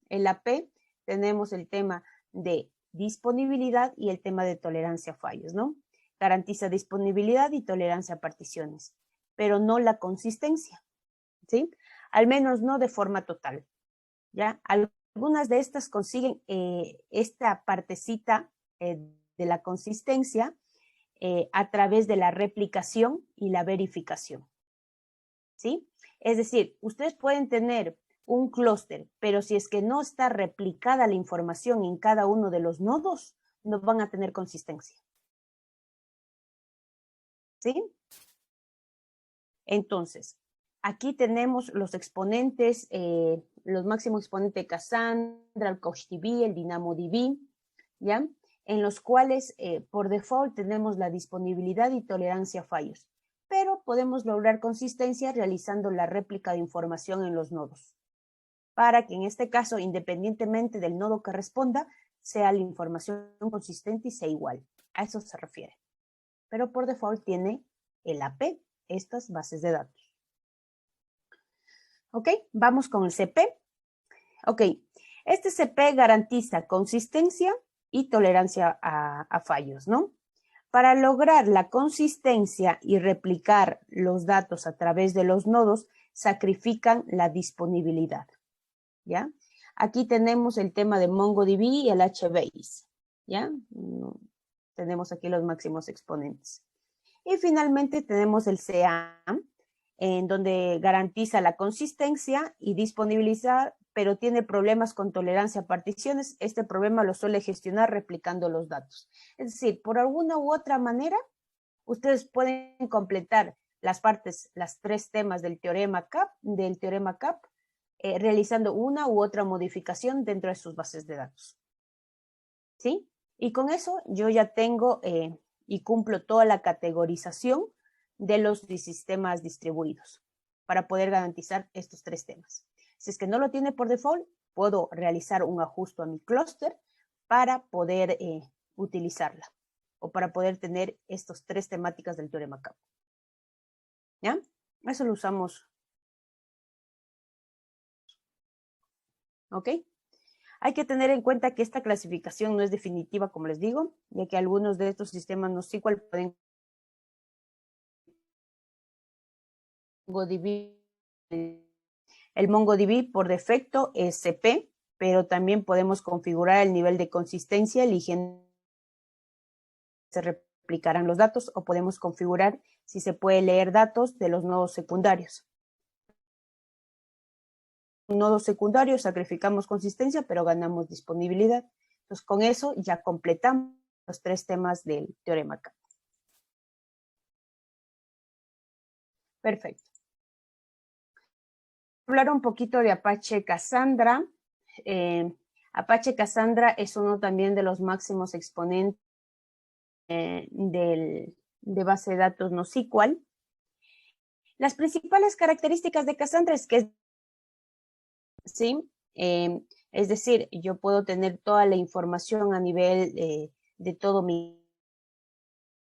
En la AP tenemos el tema de disponibilidad y el tema de tolerancia a fallos, ¿no? Garantiza disponibilidad y tolerancia a particiones, pero no la consistencia, ¿sí? Al menos no de forma total, ¿ya? Algunas de estas consiguen esta partecita de la consistencia a través de la replicación y la verificación, ¿sí? Es decir, ustedes pueden tener un clúster, pero si es que no está replicada la información en cada uno de los nodos, no van a tener consistencia. ¿Sí? Entonces, aquí tenemos los exponentes, los máximos exponentes de Cassandra, el CouchDB, el DynamoDB, ¿ya? En los cuales por default tenemos la disponibilidad y tolerancia a fallos, pero podemos lograr consistencia realizando la réplica de información en los nodos, para que en este caso, independientemente del nodo que responda, sea la información consistente y sea igual. A eso se refiere. Pero por default tiene el AP, estas bases de datos. Ok, vamos con el CP. Ok, este CP garantiza consistencia y tolerancia a fallos, ¿no? Para lograr la consistencia y replicar los datos a través de los nodos, sacrifican la disponibilidad, ¿ya? Aquí tenemos el tema de MongoDB y el HBase, ¿ya? Tenemos aquí los máximos exponentes. Y finalmente tenemos el CEAM, en donde garantiza la consistencia y disponibilidad, pero tiene problemas con tolerancia a particiones. Este problema lo suele gestionar replicando los datos. Es decir, por alguna u otra manera, ustedes pueden completar las partes, las tres temas del teorema CAP, realizando una u otra modificación dentro de sus bases de datos. ¿Sí? Y con eso yo ya tengo y cumplo toda la categorización de los sistemas distribuidos para poder garantizar estos tres temas. Si es que no lo tiene por default, puedo realizar un ajuste a mi clúster para poder utilizarla o para poder tener estas tres temáticas del teorema CAP. ¿Ya? Eso lo usamos. ¿Ok? Hay que tener en cuenta que esta clasificación no es definitiva, como les digo, ya que algunos de estos sistemas NoSQL pueden MongoDB. El MongoDB por defecto es CP, pero también podemos configurar el nivel de consistencia eligiendo si se replicarán los datos o podemos configurar si se puede leer datos de los nodos secundarios. Nodos secundarios sacrificamos consistencia, pero ganamos disponibilidad. Entonces, con eso ya completamos los tres temas del teorema CAP. Perfecto. Hablar un poquito de Apache Cassandra. Apache Cassandra es uno también de los máximos exponentes de base de datos NoSQL. Las principales características de Cassandra es que ¿sí? Es decir, yo puedo tener toda la información a nivel de todo mi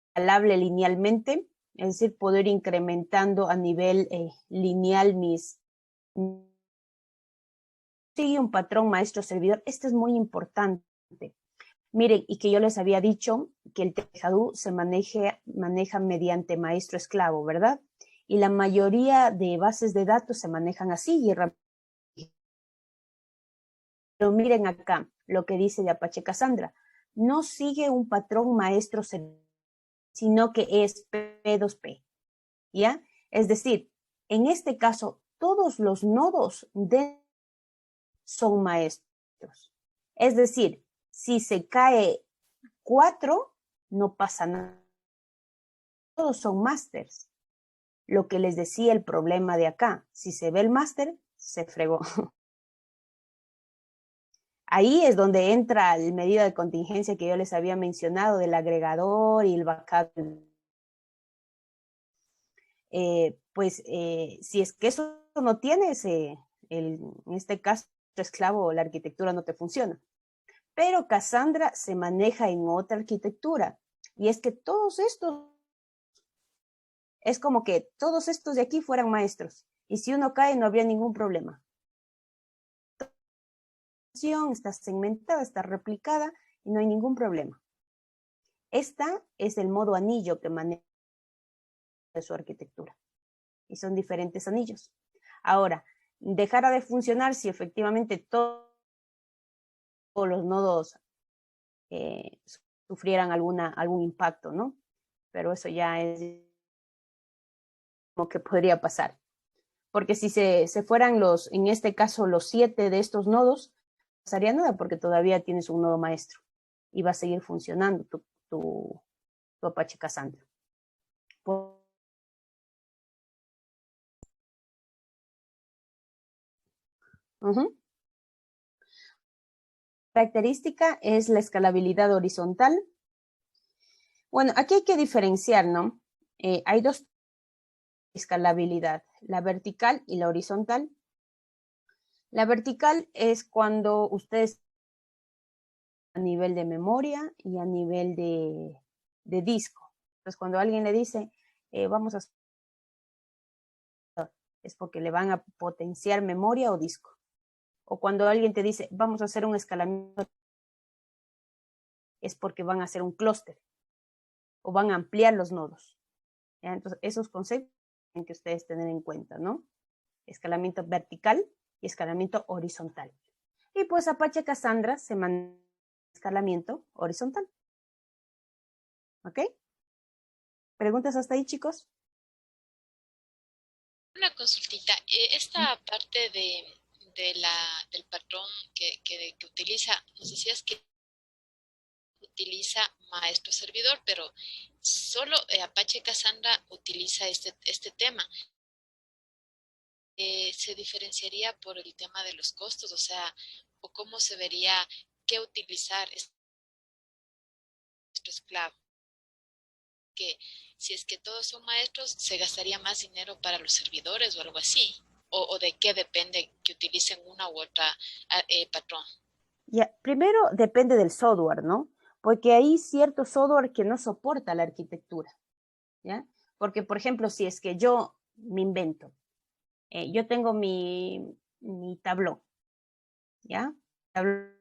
escalable linealmente, es decir, poder ir incrementando a nivel lineal mis... Sigue un patrón maestro-servidor. Esto es muy importante. Miren, y que yo les había dicho que el Hadoop se maneja mediante maestro-esclavo, ¿verdad? Y la mayoría de bases de datos se manejan así y pero miren acá lo que dice de Apache Cassandra. No sigue un patrón maestro, sino que es P2P. ¿Ya? Es decir, en este caso, todos los nodos deben son maestros. Es decir, si se cae 4, no pasa nada. Todos son másters. Lo que les decía el problema de acá, si se ve el máster, se fregó. Ahí es donde entra la medida de contingencia que yo les había mencionado del agregador y el backup. Si es que eso no tienes, en este caso, tu esclavo, la arquitectura no te funciona. Pero Cassandra se maneja en otra arquitectura. Y es que todos estos, es como que todos estos de aquí fueran maestros. Y si uno cae, no habría ningún problema. Está segmentada, está replicada y no hay ningún problema. Esta es el modo anillo que maneja su arquitectura. Y son diferentes anillos. Ahora, dejará de funcionar si efectivamente todos los nodos sufrieran algún impacto, ¿no? Pero eso ya es como que podría pasar. Porque si se fueran en este caso, los 7 de estos nodos, no pasaría nada porque todavía tienes un nodo maestro y va a seguir funcionando tu Apache Cassandra. Característica es la escalabilidad horizontal. Bueno, aquí hay que diferenciar, ¿no? Hay dos escalabilidad, la vertical y la horizontal. La vertical es cuando ustedes a nivel de memoria y a nivel de disco. Entonces, cuando alguien le dice, vamos a... es porque le van a potenciar memoria o disco. O cuando alguien te dice, vamos a hacer un escalamiento, es porque van a hacer un clúster o van a ampliar los nodos. ¿Ya? Entonces, esos conceptos tienen que ustedes tener en cuenta, ¿no? Escalamiento vertical y escalamiento horizontal. Y pues Apache Cassandra se maneja escalamiento horizontal. ¿Ok? ¿Preguntas hasta ahí, chicos? Una consultita. Esta parte del patrón que utiliza, nos decías que utiliza maestro servidor, pero solo Apache Cassandra utiliza este tema. ¿Se diferenciaría por el tema de los costos? O sea, ¿o cómo se vería qué utilizar nuestro esclavo? Que si es que todos son maestros, se gastaría más dinero para los servidores o algo así. ¿O de qué depende que utilicen una u otra patrón? Ya, primero depende del software, ¿no? Porque hay cierto software que no soporta la arquitectura, ¿ya? Porque, por ejemplo, si es que yo me invento, yo tengo mi Tableau, ¿ya? Tableau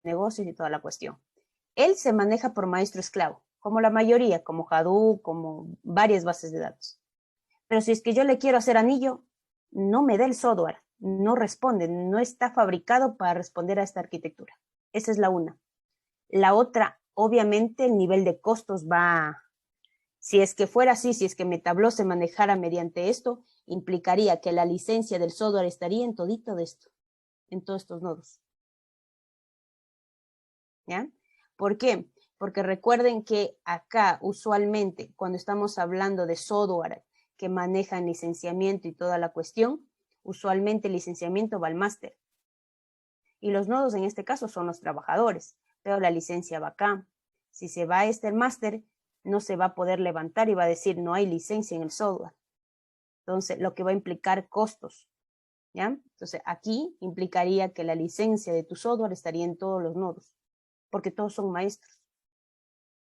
de negocios y toda la cuestión. Él se maneja por maestro esclavo, como la mayoría, como Hadoop, como varias bases de datos. Pero si es que yo le quiero hacer anillo, no me da el software, no responde, no está fabricado para responder a esta arquitectura. Esa es la una. La otra, obviamente, el nivel de costos va, si es que fuera así, si es que mi Tableau se manejara mediante esto, implicaría que la licencia del software estaría en todito de esto, en todos estos nodos. ¿Ya? ¿Por qué? Porque recuerden que acá, usualmente, cuando estamos hablando de software que manejan licenciamiento y toda la cuestión, usualmente el licenciamiento va al máster. Y los nodos en este caso son los trabajadores, pero la licencia va acá. Si se va el máster, no se va a poder levantar y va a decir no hay licencia en el software. Entonces, lo que va a implicar costos. ¿Ya? Entonces, aquí implicaría que la licencia de tu software estaría en todos los nodos, porque todos son maestros.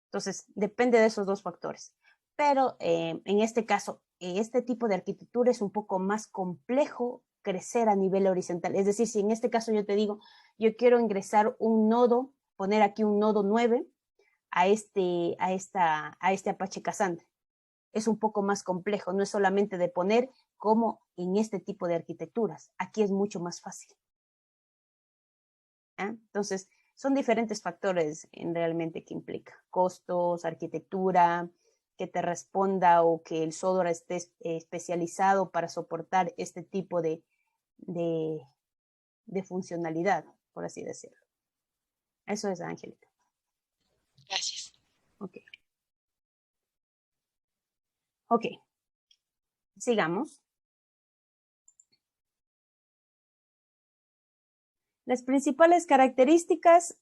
Entonces, depende de esos dos factores. Pero en este caso, este tipo de arquitectura es un poco más complejo crecer a nivel horizontal. Es decir, si en este caso yo te digo, yo quiero ingresar un nodo, poner aquí un nodo 9 a este Apache Cassandra. Es un poco más complejo, no es solamente de poner como en este tipo de arquitecturas. Aquí es mucho más fácil. Entonces, son diferentes factores realmente que implica. Costos, arquitectura, que te responda o que el software esté especializado para soportar este tipo de de funcionalidad, por así decirlo. Eso es, Angélica. Gracias. Ok. Ok. Sigamos. Las principales características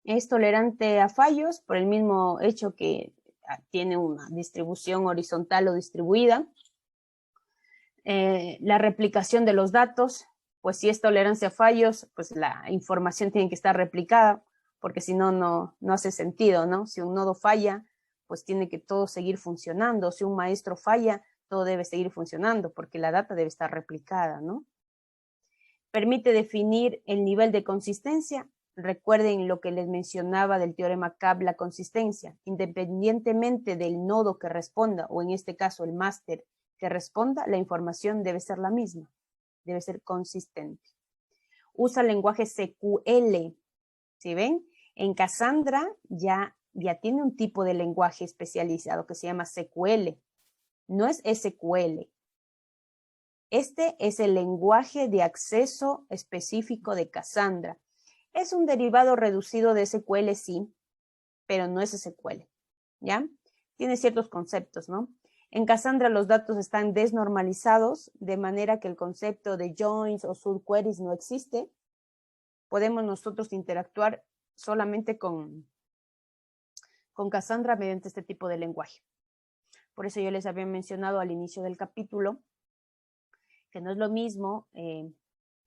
es tolerante a fallos por el mismo hecho que tiene una distribución horizontal o distribuida. La replicación de los datos, pues si es tolerancia a fallos, pues la información tiene que estar replicada, porque si no, no hace sentido, ¿no? Si un nodo falla, pues tiene que todo seguir funcionando. Si un maestro falla, todo debe seguir funcionando, porque la data debe estar replicada, ¿no? Permite definir el nivel de consistencia. Recuerden lo que les mencionaba del teorema CAP, la consistencia. Independientemente del nodo que responda, o en este caso el máster que responda, la información debe ser la misma, debe ser consistente. Usa el lenguaje SQL. ¿Sí ven? En Cassandra ya tiene un tipo de lenguaje especializado que se llama SQL. No es SQL. Este es el lenguaje de acceso específico de Cassandra. Es un derivado reducido de SQL, sí, pero no es SQL, ¿ya? Tiene ciertos conceptos, ¿no? En Cassandra los datos están desnormalizados, de manera que el concepto de joins o subqueries no existe. Podemos nosotros interactuar solamente con Cassandra mediante este tipo de lenguaje. Por eso yo les había mencionado al inicio del capítulo que no es lo mismo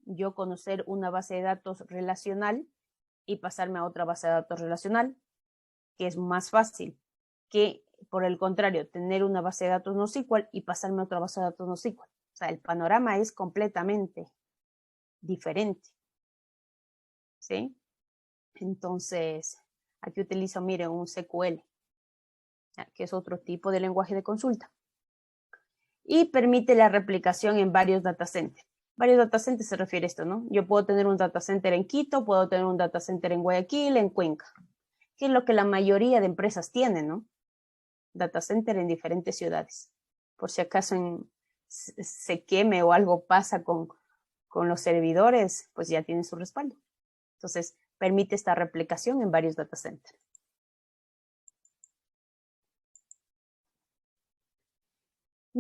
yo conocer una base de datos relacional y pasarme a otra base de datos relacional, que es más fácil que, por el contrario, tener una base de datos NoSQL y pasarme a otra base de datos NoSQL. O sea, el panorama es completamente diferente. ¿Sí? Entonces, aquí utilizo, miren, un SQL, que es otro tipo de lenguaje de consulta. Y permite la replicación en varios datacenters. Varios datacenters se refiere a esto, ¿no? Yo puedo tener un datacenter en Quito, puedo tener un datacenter en Guayaquil, en Cuenca, que es lo que la mayoría de empresas tienen, ¿no? Datacenter en diferentes ciudades. Por si acaso se queme o algo pasa con los servidores, pues ya tienen su respaldo. Entonces, permite esta replicación en varios datacenters.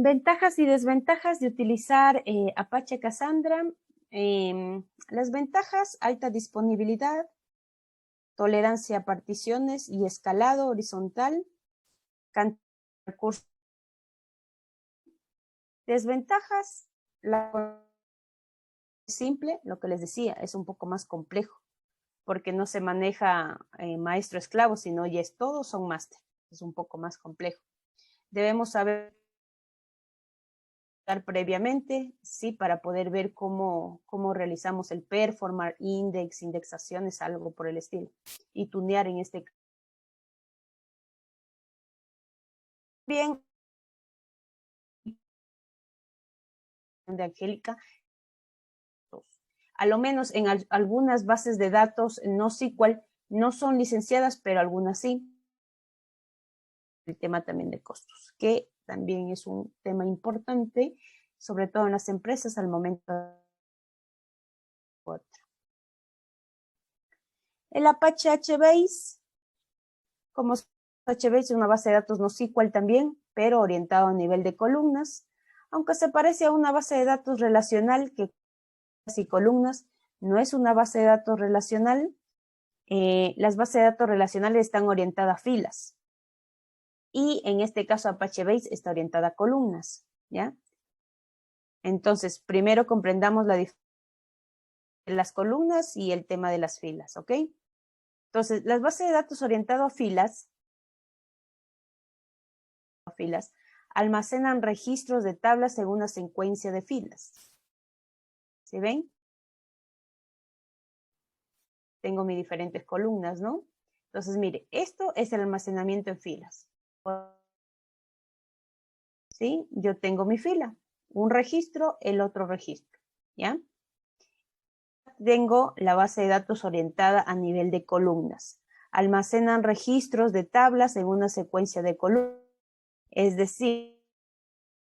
Ventajas y desventajas de utilizar Apache Cassandra. Las ventajas: alta disponibilidad, tolerancia a particiones y escalado horizontal, cantidad de recursos. Desventajas: la simple, lo que les decía, es un poco más complejo, porque no se maneja maestro-esclavo, sino ya es todo, son máster. Es un poco más complejo. Debemos saber previamente, sí, para poder ver cómo realizamos el performar index, indexaciones, algo por el estilo, y tunear en este caso. Bien, de Angélica, a lo menos en algunas bases de datos NoSQL no son licenciadas, pero algunas sí. El tema también de costos, que también es un tema importante, sobre todo en las empresas al momento de otro. El Apache HBase, como HBase es una base de datos NoSQL también, pero orientado a nivel de columnas, aunque se parece a una base de datos relacional que y columnas, no es una base de datos relacional. Las bases de datos relacionales están orientadas a filas. Y en este caso Apache Base está orientada a columnas, ¿ya? Entonces, primero comprendamos la diferencia de las columnas y el tema de las filas, ¿ok? Entonces, las bases de datos orientadas a filas almacenan registros de tablas en una secuencia de filas. ¿Sí ven? Tengo mis diferentes columnas, ¿no? Entonces, mire, esto es el almacenamiento en filas. ¿Sí? Yo tengo mi fila, un registro, el otro registro, ¿ya? Tengo la base de datos orientada a nivel de columnas. Almacenan registros de tablas en una secuencia de columnas, es decir,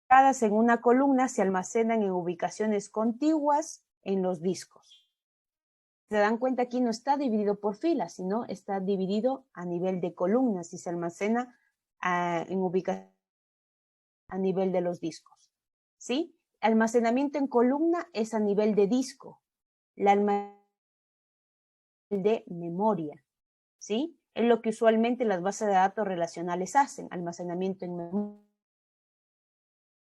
en una columna se almacenan en ubicaciones contiguas en los discos. Se dan cuenta, aquí no está dividido por filas, sino está dividido a nivel de columnas y se almacena en ubicación a nivel de los discos, ¿sí? Almacenamiento en columna es a nivel de disco, la almacenamiento de memoria, ¿sí? Es lo que usualmente las bases de datos relacionales hacen, almacenamiento en memoria.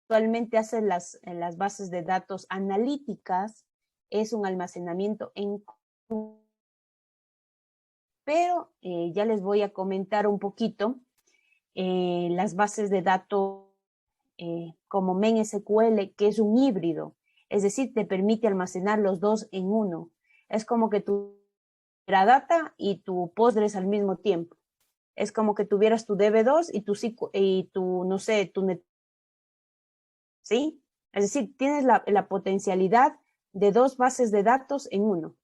Usualmente hacen en las bases de datos analíticas, es un almacenamiento en columna. Pero ya les voy a comentar un poquito las bases de datos como MenSQL, que es un híbrido, es decir, te permite almacenar los dos en uno. Es como que tu data y tu Postgres al mismo tiempo. Es como que tuvieras tu DB2 y tu no sé, tu net. ¿Sí? Es decir, tienes la potencialidad de dos bases de datos en uno.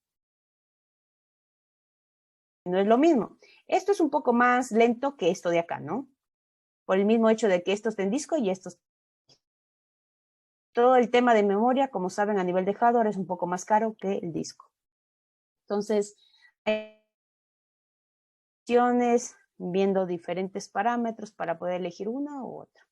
No es lo mismo. Esto es un poco más lento que esto de acá, ¿no? Por el mismo hecho de que esto está en disco y esto. Todo el tema de memoria, como saben, a nivel de hardware es un poco más caro que el disco. Entonces, viendo diferentes parámetros para poder elegir una u otra.